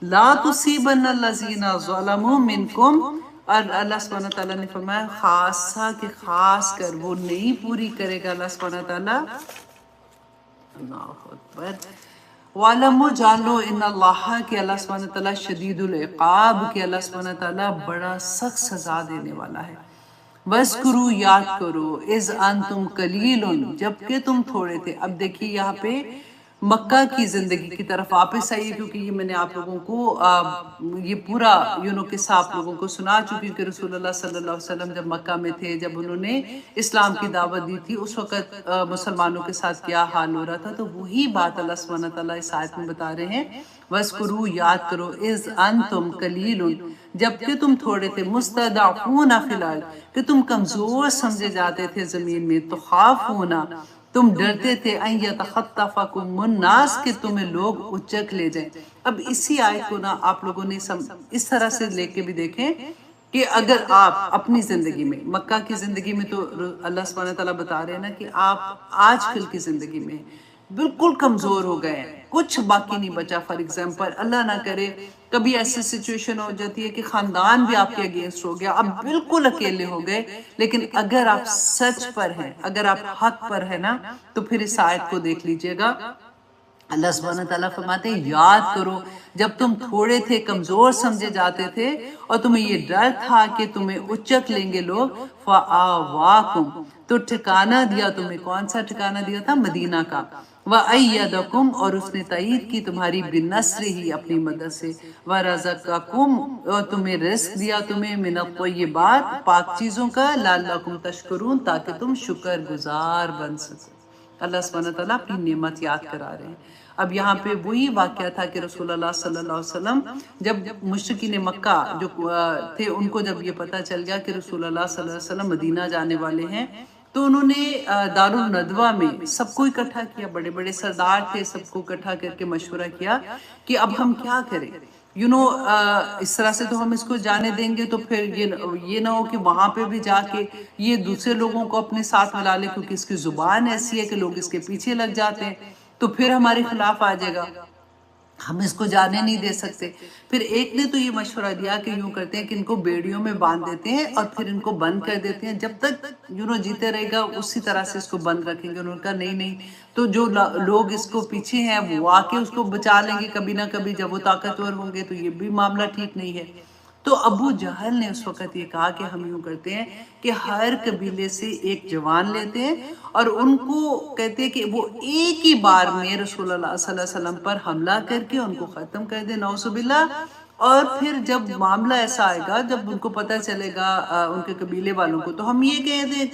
لَا تُصِيبَنَّ الَّذِينَ ظَلَمُوا مِنْكُمْ، اور اللہ سبحانہ وتعالیٰ نے فرمایا خاصہ کہ خاص کر وہ نہیں پوری کرے گا اللہ سبحانہ وتعالیٰ۔ اللہ اکبر۔ وَعْلَمُوا جان لو ان اللہ کہ اللہ سبحانہ وتعالیٰ شدید العقاب، کہ اللہ سبحانہ وتعالیٰ بڑا سخت سزا دینے والا ہے۔ وَاذْكُرُوا یاد کرو اِذْ أَنْتُمْ قَلِيلٌ جبکہ تم تھوڑے تھے۔ اب دیکھیے یہاں پہ مکہ کی زندگی کی طرف واپس آئیے، کیونکہ یہ میں نے آپ لوگوں کو یہ پورا قصہ آپ لوگوں کو سنا چکی کہ رسول اللہ صلی اللہ علیہ وسلم جب مکہ میں تھے، جب انہوں نے اسلام کی دعوت دی تھی، اس وقت مسلمانوں کے ساتھ کیا حال ہو رہا تھا۔ تو وہی بات اللہ سبحانہ تعالیٰ اس آیت میں بتا رہے ہیں، وَاذْكُرُوا یاد کرو اِذْ أَنْتُمْ قَلِيلٌ جبکہ تم تھوڑے تھے، مُسْتَضْعَفُونَ فِي الْأَرْضِ کہ تم کمزور سمجھے جاتے تھے زمین میں، تخافون تم ڈرتے تھے، ان یتخطفکم الناس کہ تمہیں لوگ اچک لے جائیں۔ اب اسی آیت کو نا آپ لوگوں نے اس طرح سے لے کے بھی دیکھیں کہ اگر آپ اپنی زندگی میں، مکہ کی زندگی میں تو اللہ سبحانہ تعالیٰ بتا رہے ہیں نا کہ آپ آج کل کی زندگی میں بالکل کمزور ہو گئے ہیں، کچھ باقی نہیں بچا۔ فار ایگزامپل اللہ نہ کرے کبھی ایسی سچویشن ہو جاتی ہے کہ خاندان بھی آپ کے اگینسٹ ہو گیا، آپ بالکل اکیلے ہو گئے، لیکن اگر آپ سچ پر ہیں، اگر آپ حق پر ہیں نا، تو پھر اس آیت کو دیکھ لیجئے گا۔ اللہ سبحانہ تعالیٰ فرماتے ہیں یاد کرو جب تم تھوڑے تھے، کمزور سمجھے جاتے تھے، اور تمہیں یہ ڈر تھا کہ تمہیں اچک لیں گے لوگ، فَآوَاكُمْ تو ٹھکانہ دیا تمہیں۔ کون سا ٹھکانہ دیا تھا؟ مدینہ کا۔ وَأَيَّدَكُمْ اور اس نے تائید کی تمہاری بِالنَّصْرِهِ اپنی مدد سے، وَرَزَقَكُمْ اور تمہیں رزق دیا تمہیں، مِنَ الطَّيِّبَاتِ پاک چیزوں کا، لَعَلَّكُمْ تَشْكُرُونَ تاکہ تم شکر گزار بن سکو۔ اللہ سبحانہ تعالیٰ اپنی نعمت یاد کرا رہے ہیں۔ اب یہاں پہ وہی واقعہ تھا کہ رسول اللہ صلی اللہ علیہ وسلم جب مشرکین مکہ جو تھے، ان کو جب یہ پتہ چل گیا کہ رسول اللہ صلی اللہ علیہ وسلم مدینہ جانے والے ہیں، تو انہوں نے دارالندوہ میں سب کو اکٹھا کیا، بڑے بڑے سردار تھے، سب کو اکٹھا کر کے مشورہ کیا کہ اب ہم کیا کریں۔ اس طرح سے تو ہم اس کو جانے دیں گے تو پھر یہ نہ ہو کہ وہاں پہ بھی جا کے یہ دوسرے لوگوں کو اپنے ساتھ ملا لے، کیونکہ اس کی زبان ایسی ہے کہ لوگ اس کے پیچھے لگ جاتے ہیں، تو پھر ہمارے خلاف آ جائے گا، ہم اس کو جانے نہیں دے سکتے۔ پھر ایک نے تو یہ مشورہ دیا کہ یوں کرتے ہیں کہ ان کو بیڑیوں میں باندھ دیتے ہیں اور پھر ان کو بند کر دیتے ہیں، جب تک جیتے رہے گا اسی طرح سے اس کو بند رکھیں گے۔ انہوں نے کہا نہیں، تو جو لوگ اس کو پیچھے ہیں وہ آ کے اس کو بچا لیں گے کبھی نہ کبھی، جب وہ طاقتور ہوں گے، تو یہ بھی معاملہ ٹھیک نہیں ہے۔ تو ابو جہل نے اس وقت یہ کہا کہ ہم یوں کرتے ہیں کہ ہر قبیلے سے ایک جوان لیتے ہیں اور ان کو کہتے ہیں کہ وہ ایک ہی بار میں رسول اللہ صلی اللہ علیہ وسلم پر حملہ کر کے ان کو ختم کر دیں، نعوذ باللہ۔ اور پھر جب معاملہ ایسا آئے گا، جب ان کو پتہ چلے گا ان کے قبیلے والوں کو، تو ہم یہ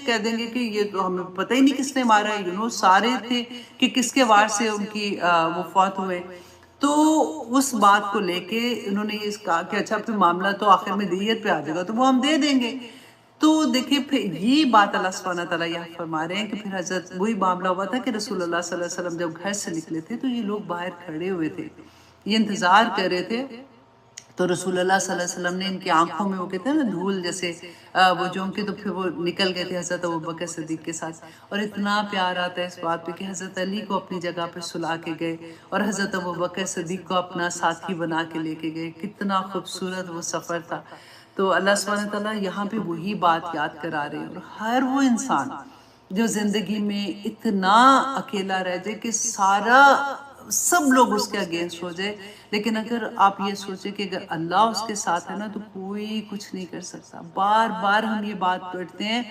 کہہ دیں گے کہ یہ تو ہمیں پتہ ہی نہیں کس نے مارا ہے، سارے تھے کہ کس کے وار سے ان کی وہ فوت ہوئے۔ تو اس بات کو لے کے انہوں نے یہ کہا کہ اچھا پھر معاملہ تو آخر میں دیت پہ آ جائے گا تو وہ ہم دے دیں گے۔ تو دیکھیں پھر یہ بات اللہ سبحانہ تعالیٰ یہاں فرما رہے ہیں کہ پھر حضرت وہی معاملہ ہوا تھا کہ رسول اللہ صلی اللہ علیہ وسلم جب گھر سے نکلے تھے تو یہ لوگ باہر کھڑے ہوئے تھے، یہ انتظار کر رہے تھے۔ تو رسول اللہ صلی اللہ علیہ وسلم نے ان کی آنکھوں میں وہ کہتے ہیں نا دھول جیسے وہ جھونک کے، تو پھر وہ نکل گئے تھے حضرت ابوبکر صدیق کے ساتھ۔ اور اتنا پیار آتا ہے اس بات پہ کہ حضرت علی کو اپنی جگہ پہ سلا کے گئے اور حضرت ابوبکر صدیق کو اپنا ساتھی بنا کے لے کے گئے۔ کتنا خوبصورت وہ سفر تھا۔ تو اللہ سبحانہ تعالیٰ یہاں پہ وہی بات یاد کرا رہے ہیں۔ اور ہر وہ انسان جو زندگی میں اتنا اکیلا رہ جائے کہ سب لوگ اس کے اگینسٹ ہو جائے، لیکن اگر آپ یہ سوچیں کہ اگر اللہ اس کے ساتھ ہے نا تو کوئی کچھ نہیں کر سکتا۔ بار بار ہم یہ بات پڑھتے ہیں،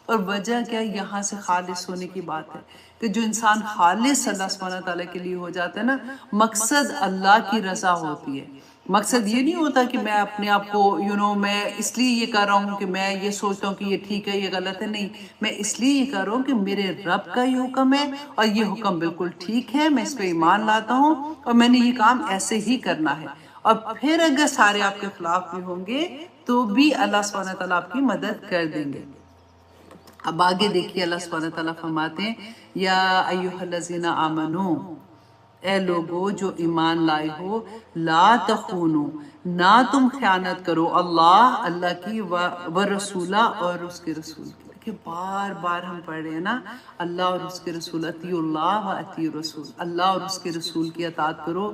اور وجہ کیا؟ یہاں سے خالص ہونے کی بات ہے کہ جو انسان خالص اللہ سبحانہ تعالیٰ کے لیے ہو جاتا ہے نا، مقصد اللہ کی رضا ہوتی ہے۔ مقصد یہ نہیں ہوتا کہ میں اپنے آپ کو میں اس لیے یہ کر رہا ہوں کہ میں یہ سوچتا ہوں کہ یہ ٹھیک ہے یہ غلط ہے، نہیں، میں اس لیے یہ کر رہا ہوں کہ میرے رب کا یہ حکم ہے اور یہ حکم بالکل ٹھیک ہے، میں اس پہ ایمان لاتا ہوں اور میں نے یہ کام ایسے ہی کرنا ہے۔ اور پھر اگر سارے آپ کے خلاف بھی ہوں گے تو بھی اللہ سبحانہ تعالیٰ آپ کی مدد کر دیں گے۔ اب آگے دیکھیے اللہ سبحانہ تعالیٰ فرماتے ہیں یا ایھا الذین آمنو، اے لوگو جو ایمان لائے ہو، لا تخونو، نہ تم خیانت کرو اللہ کی و رسولہ اور اس کے رسول کی۔ کہ بار بار ہم پڑھ رہے ہیں نا، اللہ اور اس کے رسول، اطیعوا اللہ و اطیعوا الرسول، اللہ اور اس کے رسول کی اطاعت کرو۔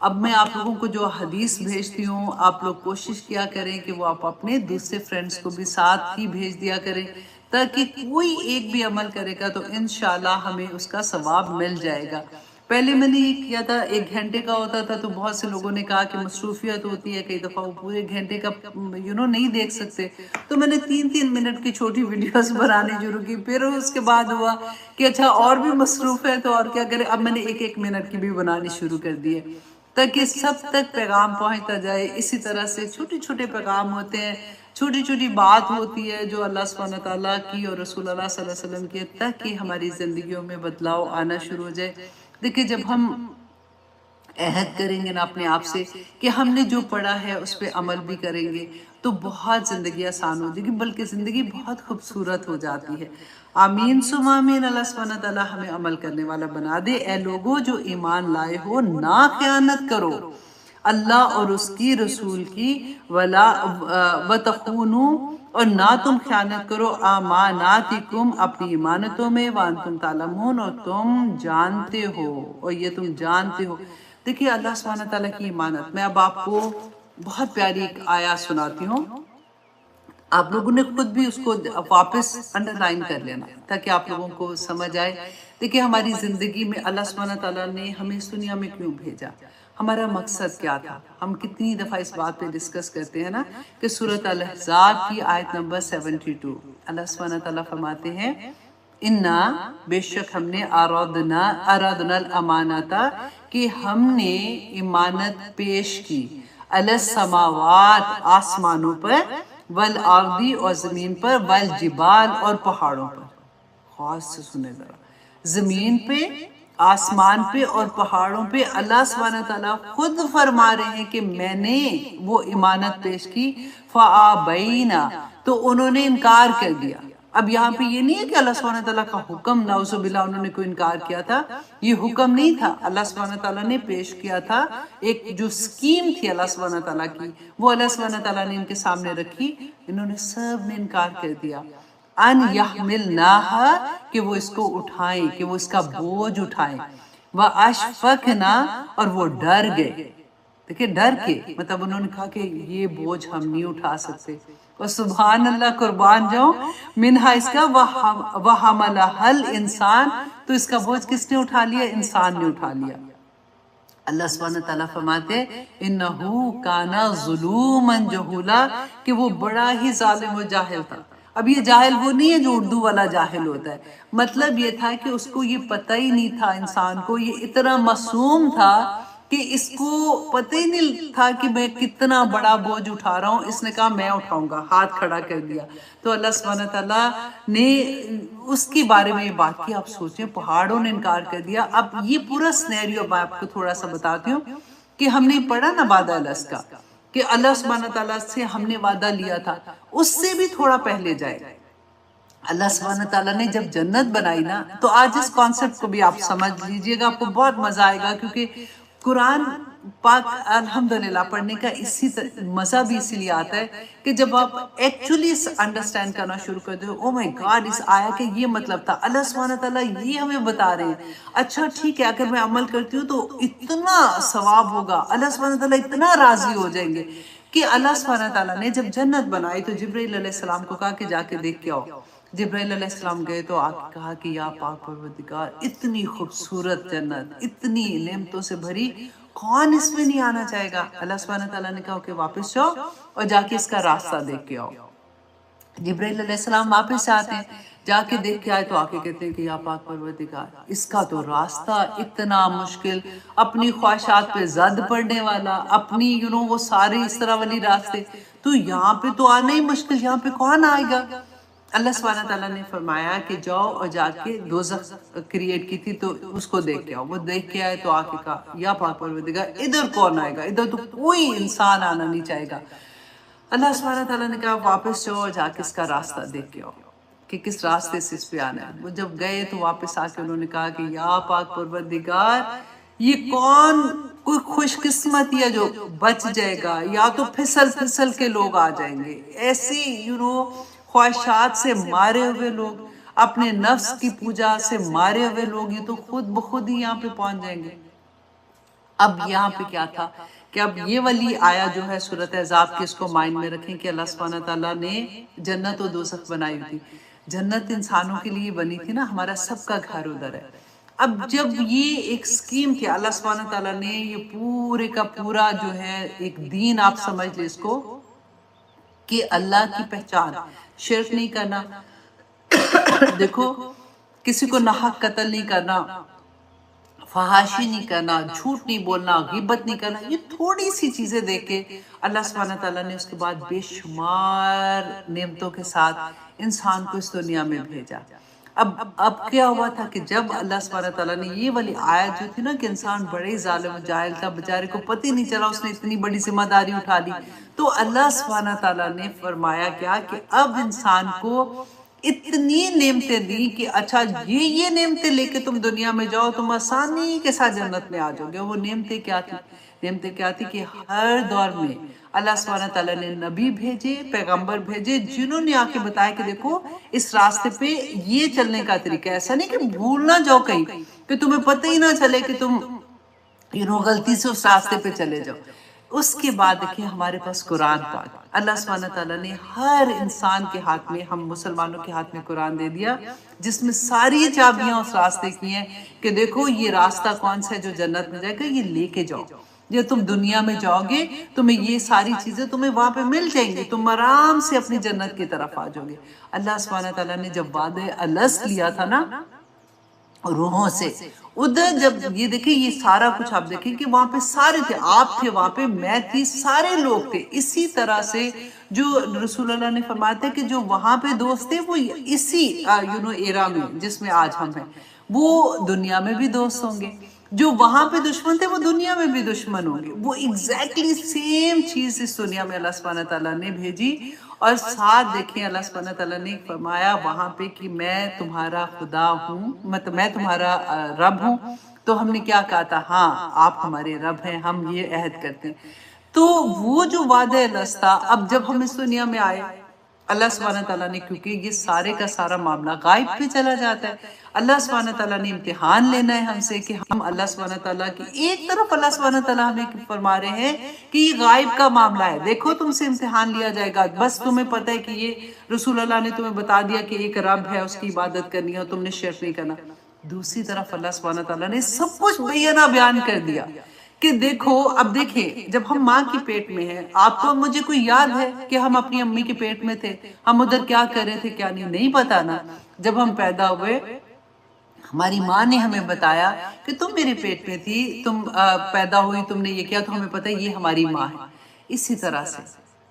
اب میں آپ لوگوں کو جو حدیث بھیجتی ہوں، آپ لوگ کوشش کیا کریں کہ وہ آپ اپنے دوسرے فرینڈس کو بھی ساتھ ہی بھیج دیا کریں، تاکہ کوئی ایک بھی عمل کرے گا تو انشاءاللہ ہمیں اس کا ثواب مل جائے گا۔ پہلے میں نے یہ کیا تھا، 1 گھنٹے کا ہوتا تھا، تو بہت سے لوگوں نے کہا کہ مصروفیت ہوتی ہے، کئی دفعہ وہ پورے گھنٹے کا نہیں دیکھ سکتے، تو میں نے 3 منٹ کی چھوٹی ویڈیوز بنانی شروع کی۔ پھر اس کے بعد ہوا کہ اچھا اور بھی مصروف ہے تو اور کیا کرے، اب میں نے 1 منٹ کی بھی بنانی شروع کر دی ہے، تاکہ سب تک پیغام پہنچتا جائے۔ اسی طرح سے چھوٹے چھوٹے پیغام ہوتے ہیں، چھوٹی چھوٹی بات ہوتی ہے جو اللہ سبحانہ تعالیٰ کی اور رسول اللہ صلی اللہ علیہ وسلم کی، تاکہ ہماری زندگیوں میں بدلاؤ آنا شروع ہو جائے۔ دیکھیں جب ہم عہد کریں گے نا اپنے آپ سے کہ ہم نے جو پڑھا ہے اس پہ عمل بھی کریں گے، تو بہت زندگی آسان ہو جائے گی، بلکہ زندگی بہت خوبصورت ہو جاتی ہے۔ آمین ثم آمین۔ اللہ سبحانہ تعالیٰ ہمیں عمل کرنے والا بنا دے۔ اے لوگو جو ایمان لائے ہو، نہ خیانت کرو اللہ اور اس کی رسول کی، وَتَخُونُوا، اور نہ تم خیانت کرو اماناتکم، اپنی امانتوں میں، وانتم تعلمون، اور تم جانتے ہو، اور یہ تم جانتے ہو۔ دیکھیے اللہ سبحانہ تعالیٰ کی امانت، میں اب آپ کو بہت پیاری ایک آیات سناتی ہوں، آپ لوگوں نے خود بھی اس کو واپس انڈرلائن کر لینا تاکہ آپ لوگوں کو سمجھ آئے۔ دیکھیں ہماری زندگی میں اللہ سبحانہ تعالیٰ نے ہمیں اس دنیا میں کیوں بھیجا، ہمارا مقصد کیا تھا۔ ہم کتنی دفعہ اس بات پہ ڈسکس کرتے ہیں نا کہ سورۃ الاحزاب کی آیت نمبر 72 اللہ سبحانہ تعالیٰ فرماتے ہیں انا، بے شک ہم نے ارادنا الامانتا، کہ ہم نے امانت پیش کی، علی السماوات، آسمانوں پر، والارض، اور زمین پر، والجبال، اور پہاڑوں پر۔ خاص سے سنے ذرا، زمین پہ، آسمان پہ اور پہاڑوں پہ اللہ سبحانہ تعالیٰ خود فرما رہے ہیں کہ میں نے وہ امانت پیش کی، فَآبَيْنَا، تو انہوں نے انکار کر دیا۔ اب یہاں پہ یہ نہیں ہے کہ اللہ سبحانہ تعالیٰ کا حکم، نعوذ باللہ انہوں نے کوئی انکار کیا تھا، یہ حکم نہیں تھا، اللہ سبحانہ تعالیٰ نے پیش کیا تھا ایک جو سکیم تھی اللہ سبحانہ تعالیٰ کی، وہ اللہ سبحانہ تعالیٰ نے ان کے سامنے رکھی، انہوں نے سب نے انکار کر دیا۔ ان یحملناہا، کہ وہ اس کو اٹھائیں، کہ وہ اس کا بوجھ اٹھائیں، واشفقنا، اور وہ ڈر گئے۔ دیکھیں ڈر کے مطلب انہوں نے کہا کہ یہ بوجھ ہم نہیں اٹھا سکتے، اور سبحان اللہ، قربان جاؤں، منہا، اس کا، وحملہا الانسان، تو اس کا بوجھ کس نے اٹھا لیا؟ انسان نے اٹھا لیا۔ اللہ سبحانہ تعالیٰ فرماتے انہو کانا ظلوما جہولا، کہ وہ بڑا ہی ظالم و جاہل تھا۔ اب یہ جاہل وہ نہیں ہے جو اردو والا جاہل ہوتا ہے، مطلب یہ تھا کہ اس کو یہ پتہ ہی نہیں تھا، انسان کو یہ اتنا معصوم تھا کہ اس کو پتہ ہی نہیں تھا کہ میں کتنا بڑا بوجھ اٹھا رہا ہوں۔ اس نے کہا میں اٹھاؤں گا، ہاتھ کھڑا کر دیا، تو اللہ سبحانہ تعالیٰ نے اس کے بارے میں یہ بات کی۔ آپ سوچیں پہاڑوں نے انکار کر دیا۔ اب یہ پورا سینیریو میں آپ کو تھوڑا سا بتاتی ہوں کہ ہم نے پڑھا نا وعدہ الست کا، کہ اللہ سبحانہ تعالیٰ سے ہم نے وعدہ لیا تھا، اس سے بھی تھوڑا پہلے جائے۔ اللہ سبحانہ تعالیٰ نے جب جنت بنائی نا، تو آج اس کانسیپٹ کو بھی آپ سمجھ لیجئے گا، آپ کو بہت مزہ آئے گا، کیونکہ قرآن پاک الحمدللہ پڑھنے کا مزہ بھی اسی لیے آتا ہے کہ جب آپ ایکچولی انڈرسٹینڈ کرنا شروع کرتے ہو، او مائی گاڈ، اس آیا کہ یہ مطلب تھا، اللہ سبحانہ تعالیٰ یہ ہمیں بتا رہے ہیں، اچھا ٹھیک ہے، اگر میں عمل کرتی ہوں تو اتنا ثواب ہوگا، اللہ سبحانہ تعالیٰ اتنا راضی ہو جائیں گے۔ کہ اللہ سبحانہ تعالیٰ نے جب جنت بنائی تو جبرائیل علیہ السلام کو کہا کہ جا کے دیکھ کے آؤ۔ جبرائیل علیہ السلام گئے تو آ کے کہا کہ یا پاک پروردگار، اتنی خوبصورت جنت، اتنی نعمتوں سے بھری، کون اس میں نہیں آنا چاہے گا؟ اللہ سبحانہ تعالیٰ نے کہا کہ واپس جاؤ اور جا کے اس کا راستہ دیکھ کے آؤ۔ جبرائیل علیہ السلام واپس آتے ہیں، جا کے دیکھ کے آئے تو آ کے کہتے ہیں کہ یا پاک پروردگار، اس کا تو راستہ اتنا مشکل، اپنی خواہشات پہ زد پڑنے والا، اپنی وہ سارے اس طرح والی راستے، تو یہاں پہ تو آنا ہی مشکل، یہاں پہ کون آئے گا؟ اللہ سبحانہ تعالیٰ نے فرمایا کہ جاؤ اور جا کے دوزخ کریٹ کی تھی تو اس کو دیکھ کے آؤ۔ وہ دیکھ کے آئے تو آ کے کہا یا پاک پروردگار، ادھر کون آئے گا؟ ادھر تو کوئی انسان آنا نہیں چاہے گا۔ اللہ سبحانہ تعالیٰ نے کہا واپس جاؤ اور جا کے اس کا راستہ دیکھ کے آؤ کہ کس راستے سے اس پہ آنا ہے۔ وہ جب گئے تو واپس آ کے انہوں نے کہا کہ یا پاک پروردگار یہ کون کوئی خوش قسمت یا جو بچ جائے گا، یا تو پھسل پھسل کے لوگ آ جائیں گے، ایسی خواہشات سے مارے ہوئے لوگ، اپنے نفس کی پوجا سے مارے ہوئے لوگ، یہ تو خود بخود ہی یہاں پہ پہنچ جائیں گے۔ اب یہاں پہ کیا تھا کہ اب یہ والی آیا جو ہے سورۃ احزاب کی، اس کو مائنڈ میں رکھیں کہ اللہ سبحانہ تعالیٰ نے جنت و دوزخ بنائی تھی۔ جنت انسانوں کے لیے بنی تھی نا، ہمارا سب کا گھر ادھر ہے۔ اب جب یہ ایک سکیم تھی، اللہ سبحانہ تعالیٰ نے یہ پورے کا پورا جو ہے ایک دین آپ سمجھ لیں اس کو، کہ اللہ کی پہچان، شرک نہیں کرنا، دیکھو کسی کو ناحق قتل نہیں کرنا، فحاشی نہیں کرنا، جھوٹ نہیں بولنا، غیبت نہیں کرنا، یہ تھوڑی سی چیزیں دیکھ کے اللہ سبحانہ تعالیٰ نے اس کے بعد بے شمار نعمتوں کے ساتھ انسان کو اس دنیا میں بھیجا۔ اب کیا ہوا تھا کہ جب اللہ سبحانہ تعالیٰ نے یہ والی آیت جو تھی نا کہ انسان بڑے ظالم و جاہل تھا، بیچارے کو پتہ ہی نہیں چلا اس نے اتنی بڑی ذمہ داری اٹھا لی، تو اللہ سبحانہ تعالیٰ نے فرمایا کیا کہ اب انسان کو اتنی نعمتیں دی کہ اچھا یہ نعمتیں لے کے تم دنیا میں جاؤ، تم آسانی کے ساتھ جنت میں آ جاؤ گے۔ وہ نعمتیں کیا تھی؟ نعمتیں کیا تھی کہ ہر دور میں اللہ سبحانہ تعالیٰ نے نبی بھیجے، پیغمبر بھیجے، جنہوں نے آ کے بتایا کہ دیکھو اس راستے پہ یہ چلنے کا طریقہ، ایسا نہیں کہ بھول نہ جاؤ کہیں، کہ تمہیں پتہ ہی نہ چلے کہ تم غلطی سے اس راستے پہ چلے جاؤ۔ اس کے بعد دیکھیں ہمارے پاس قرآن پاک، اللہ سبحانہ تعالیٰ نے ہر انسان کے ہاتھ میں، ہم مسلمانوں کے ہاتھ میں قرآن دے دیا، جس میں ساری چابیاں اس راستے کی ہیں کہ دیکھو یہ راستہ کون سا ہے جو جنت میں جائے گا، یہ لے کے جاؤ۔ جب تم دنیا میں جاؤ گے تمہیں یہ ساری چیزیں تمہیں وہاں پہ مل جائیں گی، تم آرام سے اپنی جنت کی طرف آ جاؤ گے۔ اللہ سبحانہ تعالیٰ نے جب وعدہ الست لیا تھا نا روحوں سے، ادھر جب یہ دیکھیں یہ سارا کچھ آپ دیکھیں کہ وہاں پہ سارے تھے، آپ تھے وہاں پہ، میں تھی، سارے لوگ تھے۔ اسی طرح سے جو رسول اللہ نے فرمایا تھا کہ جو وہاں پہ دوست تھے وہ اسی ایرا میں جس میں آج ہم ہیں، وہ دنیا میں بھی دوست ہوں گے۔ جو وہاں پہ دشمن تھے وہ دنیا میں بھی دشمن ہوں گے۔ وہ ایگزیکٹلی سیم چیز اس دنیا میں اللہ سبحانہ تعالیٰ نے بھیجی، اور ساتھ دیکھیں اللہ سبحانہ تعالیٰ نے فرمایا وہاں پہ کہ میں تمہارا خدا ہوں، مطلب میں تمہارا رب ہوں۔ تو ہم نے کیا کہا تھا؟ ہاں آپ ہمارے رب ہیں، ہم یہ عہد کرتے ہیں۔ تو وہ جو وعدہ الست تھا، اب جب ہم اس دنیا میں آئے اللہ سبحانہ تعالیٰ نے، کیونکہ یہ سارے کا سارا معاملہ غائب پہ چلا جاتا ہے، اللہ سبحانہ تعالیٰ نے امتحان لینا ہے ہم سے کہ ہم اللہ سبحانہ تعالیٰ کی ایک طرف اللہ سبحانہ تعالیٰ ہمیں فرما رہے ہیں کہ یہ غائب کا معاملہ ہے، دیکھو تم سے امتحان لیا جائے گا، بس تمہیں پتہ ہے کہ یہ رسول اللہ نے تمہیں بتا دیا کہ ایک رب ہے، اس کی عبادت کرنی ہے اور تم نے شرک نہیں کرنا۔ دوسری طرف اللہ سبحانہ تعالیٰ نے سب کچھ بینہ بیان کر دیا کہ دیکھو، اب دیکھیں جب ہم ماں کی پیٹ میں ہیں، آپ کو مجھے کوئی یاد ہے کہ ہم اپنی امی کے پیٹ میں تھے، ہم ادھر کیا کر رہے تھے کیا نہیں پتا نا۔ جب ہم پیدا ہوئے ہماری ماں نے ہمیں بتایا کہ تم میرے پیٹ میں تھی، تم پیدا ہوئی، تم نے یہ کیا، تو ہمیں پتا یہ ہماری ماں ہے۔ اسی طرح سے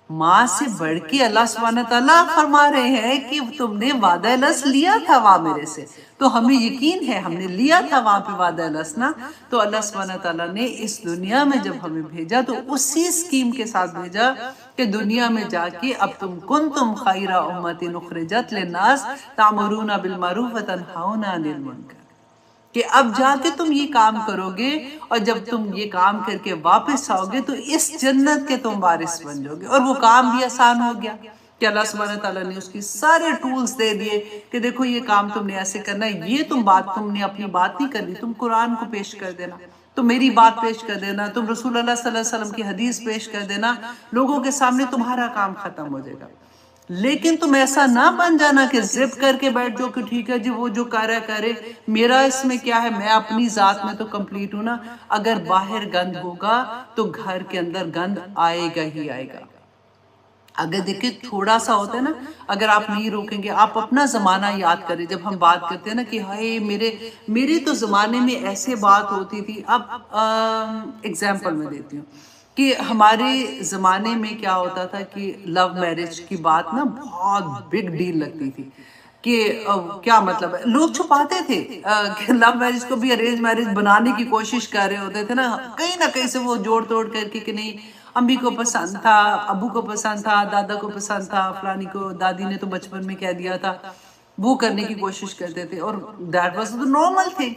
ماں سے بڑھ کے اللہ سبحانہ تعالیٰ فرما رہے ہیں کہ تم نے وعدہ الست لیا تھا وہاں میرے سے، تو ہمیں یقین ہے ہم نے لیا تھا وہاں پہ وعدہ الست نا۔ تو اللہ سبحانہ تعالیٰ نے اس دنیا میں جب ہمیں بھیجا تو اسی سکیم کے ساتھ بھیجا کہ دنیا میں جا کے اب تم کنتم خیر امۃ اخرجت للناس تأمرون بالمعروف وتنہون عن المنکر، کہ اب جا کے تم یہ کام کرو گے، اور جب تم یہ کام کر کے واپس آؤ گے تو اس جنت کے تم وارث بن جاؤ گے۔ اور وہ کام بھی آسان ہو گیا کہ اللہ سبحانہ تعالیٰ نے اس کی سارے ٹولز دے دیے کہ دیکھو یہ کام تم نے ایسے کرنا ہے، یہ تم نے اپنی بات نہیں کرنی، تم قرآن کو پیش کر دینا، تم میری بات پیش کر دینا، تم رسول اللہ صلی اللہ علیہ وسلم کی حدیث پیش کر دینا، لوگوں کے سامنے تمہارا کام ختم ہو جائے گا۔ لیکن تم ایسا نہ بن جانا کہ زپ کر کے بیٹھ جاؤ کہ ٹھیک ہے جی وہ جو کرے کرے، میرا اس میں کیا ہے، میں اپنی ذات میں تو کمپلیٹ ہوں نا۔ اگر باہر گند ہوگا تو گھر کے اندر گند آئے گا ہی آئے گا۔ اگر دیکھیں تھوڑا سا ہوتا ہے نا، اگر آپ نہیں روکیں گے، آپ اپنا زمانہ یاد کریں، جب ہم بات کرتے ہیں نا کہ ہائے میرے تو زمانے میں ایسے بات ہوتی تھی۔ اب اگزامپل میں دیتی ہوں کہ ہمارے زمانے میں کیا ہوتا تھا کہ لو میرج کی بات نا بہت بگ ڈیل لگتی تھی، کہ کیا مطلب ہے، لوگ چھپاتے تھے کہ لو میرج کو بھی ارینج میرج بنانے کی کوشش کر رہے ہوتے تھے نا، کہیں نہ کہیں سے وہ جوڑ توڑ کر کے کہ نہیں امی کو پسند تھا، ابو کو پسند تھا، دادا کو پسند تھا، فلانی کو دادی نے تو بچپن میں کہہ دیا تھا، وہ کرنے کی کوشش کرتے تھے اور دیٹ واز تو نارمل تھے.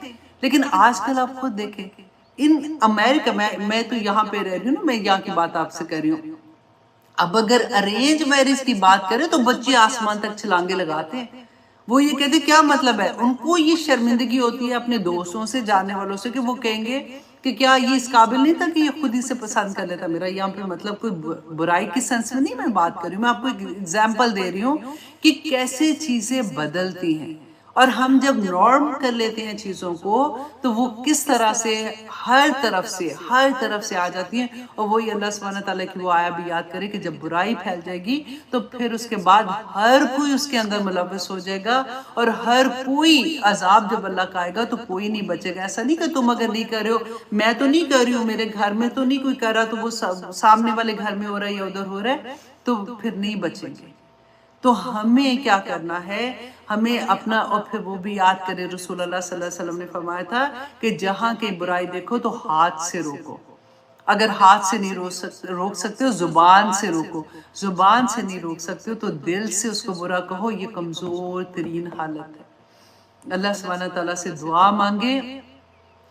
لیکن آج کل آپ خود دیکھیں ان امریکہ میں تو یہاں پہ رہ رہی ہوں نا، میں یہاں کی بات آپ سے کر رہی ہوں. اب اگر ارینج میرج کی بات کریں تو بچے آسمان تک چھلانگے لگاتے ہیں. وہ یہ کہتے کیا مطلب ہے، ان کو یہ شرمندگی ہوتی ہے اپنے دوستوں سے، جاننے والوں سے، کہ وہ کہیں گے کہ کیا یہ اس قابل نہیں تھا کہ یہ خود ہی سے پسند کر لیتا. میرا یہاں پہ مطلب کوئی برائی کی سینس میں نہیں میں بات کر رہی ہوں، میں آپ کو ایک ایگزامپل دے رہی ہوں کہ کیسے چیزیں بدلتی ہیں. اور ہم جب نارم کر لیتے ہیں چیزوں کو تو وہ کس طرح سے ہر طرف سے آ جاتی ہیں. اور وہی اللہ سبحانہ تعالیٰ کی وہ آیا بھی یاد کرے کہ جب برائی پھیل جائے گی تو پھر اس کے بعد ہر کوئی اس کے اندر ملوث ہو جائے گا، اور ہر کوئی عذاب جب اللہ کا آئے گا تو کوئی نہیں بچے گا. ایسا نہیں کہ تم اگر نہیں کر رہے ہو، میں تو نہیں کر رہی ہوں، میرے گھر میں تو نہیں کوئی کر رہا، تو وہ سامنے والے گھر میں ہو رہا ہے یا ادھر ہو رہا ہے، تو پھر نہیں بچیں گے. تو ہمیں کیا کرنا ہے، ہمیں اپنا، اور پھر وہ بھی یاد کرے رسول اللہ صلی اللہ علیہ وسلم نے فرمایا تھا کہ جہاں کی برائی دیکھو تو ہاتھ سے روکو. اگر ہاتھ سے نہیں روک سکتے ہو، زبان سے روکو. زبان سے نہیں روک سکتے ہو تو دل سے اس کو برا کہو. یہ کمزور ترین حالت ہے. اللہ سبحانہ تعالیٰ سے دعا مانگے.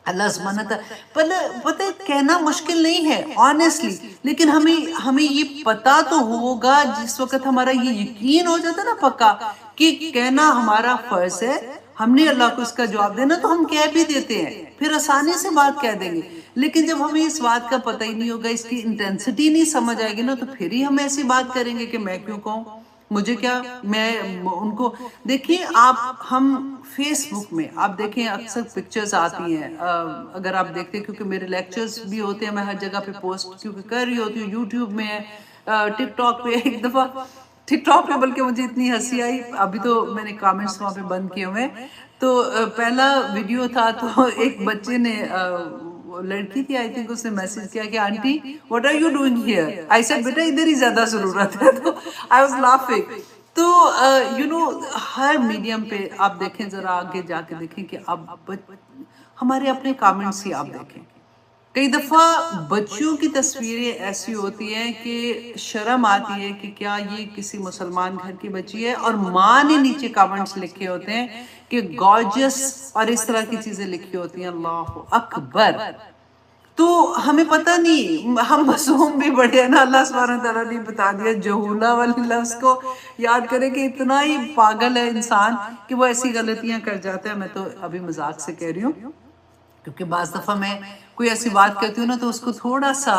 اللہ سبحانہ تعالیٰ پتہ ہے کہنا مشکل نہیں ہے آنیسٹلی، لیکن ہمیں یہ پتا تو ہوگا جس وقت ہمارا یہ یقین ہو جاتا ہے نا پکا کہ کہنا ہمارا فرض ہے، ہم نے اللہ کو اس کا جواب دینا تو ہم کہہ بھی دیتے ہیں، پھر آسانی سے بات کہہ دیں گے. لیکن جب ہمیں اس بات کا پتہ ہی نہیں ہوگا، اس کی انٹینسٹی نہیں سمجھ آئے گی نا، تو پھر ہی ہم ایسی بات کریں گے کہ میں کیوں کہوں، مجھے کیا. میں ان کو دیکھیں، ہم فیس بک میں آپ دیکھیں اکثر پکچرز آتی ہیں، اگر آپ دیکھتے ہیں، کیونکہ میرے لیکچرز بھی ہوتے ہیں، میں ہر جگہ پہ پوسٹ کیونکہ کر رہی ہوتی ہوں، یوٹیوب میں، ٹک ٹاک پہ. ایک دفعہ ٹک ٹاک پہ بلکہ مجھے اتنی ہنسی آئی، ابھی تو میں نے کامنٹس وہاں پہ بند کیے ہوئے. تو پہلا ویڈیو تھا تو ایک بچے نے، لڑکی تھی آئی تھنک، اس نے میسج کیا کہ auntie what are you doing here. I said بیٹا ادھر ہی زیادہ ضرورت ہے. تو آئی واز لافنگ. تو ہر میڈیم پہ آپ دیکھیں، ذرا آگے جا کے دیکھیں کہ اب ہمارے اپنے کامنٹس ہی آپ دیکھیں. کئی دفعہ بچیوں کی تصویریں ایسی ہوتی ہیں کہ شرم آتی ہے کہ کیا یہ کسی مسلمان گھر کی بچی ہے، اور ماں نے نیچے کامنٹس لکھے ہوتے ہیں کہ گارجس اور اس طرح کی چیزیں لکھی ہوتی ہیں. اللہ اکبر. تو ہمیں پتہ نہیں، ہم معصوم بھی بڑے ہیں نا. اللہ سبحانہ تعالیٰ نے بتا دیا، جہولہ والی لفظ کو یاد کرے کہ اتنا ہی پاگل ہے انسان کہ وہ ایسی غلطیاں کر جاتا ہے. میں تو ابھی مذاق سے کہہ رہی ہوں، کیونکہ بعض دفعہ میں کوئی ایسی بات کرتی ہوں نا تو اس کو تھوڑا سا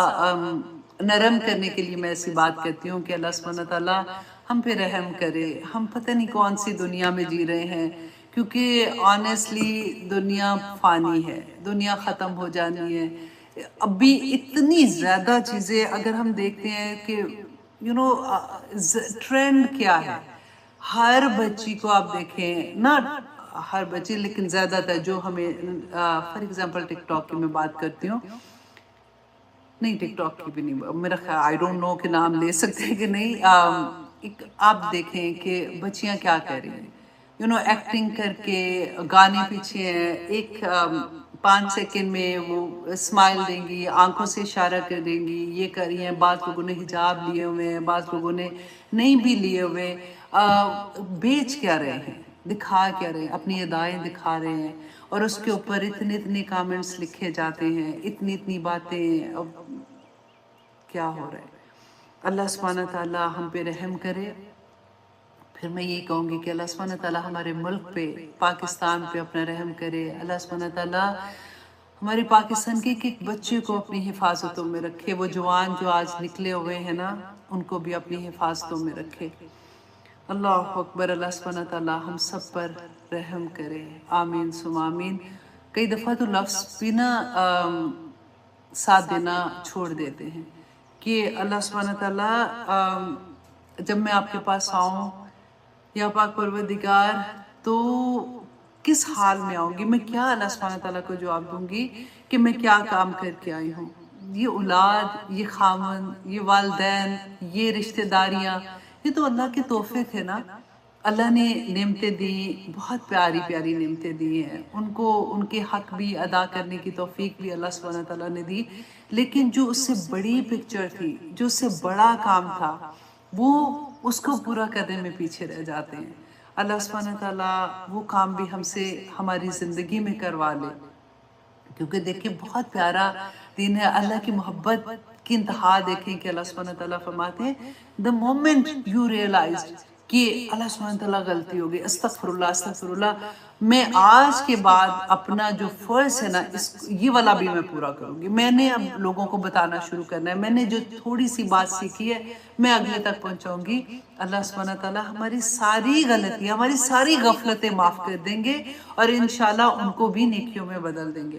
نرم کرنے کے لیے میں ایسی بات کرتی ہوں کہ اللہ سبحانہ تعالیٰ ہم پہ رحم کرے. ہم پتہ نہیں کون سی دنیا میں جی رہے ہیں، کیونکہ آنیسٹلی دنیا فانی ہے، دنیا ختم ہو جانی ہے. ابھی اتنی زیادہ چیزیں اگر ہم دیکھتے ہیں کہ ٹرینڈ کیا ہے. ہر بچی کو آپ دیکھیں نا، ہر بچی لیکن زیادہ تر جو ہمیں، فار ایگزامپل ٹک ٹاک کی میں بات کرتی ہوں، نہیں ٹک ٹاک کی بھی نہیں، میرا خیال آئی ڈونٹ نو کہ نام لے سکتے ہیں کہ نہیں. آپ دیکھیں کہ بچیاں کیا کہہ رہی ہیں، ایکٹنگ کر کے گانے پیچھے ہیں، ایک 5 سیکنڈ میں وہ اسمائل دیں گی، آنکھوں سے اشارہ کر دیں گی، یہ کر رہی ہیں. بعض لوگوں نے حجاب لیے ہوئے ہیں، بعض لوگوں نے نہیں بھی لیے ہوئے. بیچ کیا رہے ہیں، دکھا کیا رہے ہیں، اپنی ادائیں دکھا رہے ہیں، اور اس کے اوپر اتنے کامنٹس لکھے جاتے ہیں، اتنی باتیں. اب کیا ہو رہا ہے؟ اللہ سبحانہ تعالیٰ ہم پہ رحم کرے. پھر میں یہ کہوں گی کہ اللہ سبحانہ تعالیٰ ہمارے ملک پہ، پاکستان پہ اپنا رحم کرے. اللہ سبحانہ تعالیٰ ہمارے پاکستان کے ایک بچے کو اپنی حفاظتوں میں رکھے. وہ جوان جو آج نکلے ہوئے ہیں نا، ان کو بھی اپنی حفاظتوں میں رکھے. اللہ اکبر. اللہ سبحانہ تعالیٰ ہم سب پر رحم کرے. آمین ثم آمین. کئی دفعہ تو لفظ بھی نا ساتھ دینا چھوڑ دیتے ہیں کہ اللہ سبحانہ تعالیٰ جب میں آپ کے پاس آؤں یا پاک پروردگار تو کس حال میں آؤں گی، میں کیا اللہ سبحانہ تعالیٰ کو جواب دوں گی کہ میں کیا کام کر کے آئی ہوں. یہ اولاد، یہ خامن، یہ والدین، یہ رشتہ داریاں، یہ تو اللہ کے تحفے تھے نا. اللہ نے نعمتیں دی، بہت پیاری پیاری نعمتیں دی ہیں، ان کو ان کے حق بھی ادا کرنے کی توفیق بھی اللہ سبحانہ تعالیٰ نے دی، لیکن جو اس سے بڑی پکچر تھی، جو اس سے بڑا کام تھا، وہ اس کو پورا کرنے میں پیچھے رہ جاتے ہیں۔ اللہ سبحانہ تعالیٰ وہ کام بھی ہم سے ہماری زندگی میں کروا لے، کیونکہ دیکھیں بہت پیارا دین ہے۔ اللہ کی محبت کی انتہا دیکھیں کہ اللہ سبحانہ تعالیٰ فرماتے ہیں the moment you realized کہ اللہ سبحانہ تعالیٰ غلطی ہوگی، استغفر اللہ استغفر اللہ، میں آج کے بعد اپنا جو فرض ہے نا یہ والا بھی میں پورا کروں گی، میں نے اب لوگوں کو بتانا شروع کرنا ہے، میں نے جو تھوڑی سی بات سیکھی ہے میں اگلے تک پہنچاؤں گی۔ اللہ سبحانہ تعالیٰ ہماری ساری غلطیاں، ہماری ساری غفلتیں معاف کر دیں گے، اور انشاءاللہ ان کو بھی نیکیوں میں بدل دیں گے۔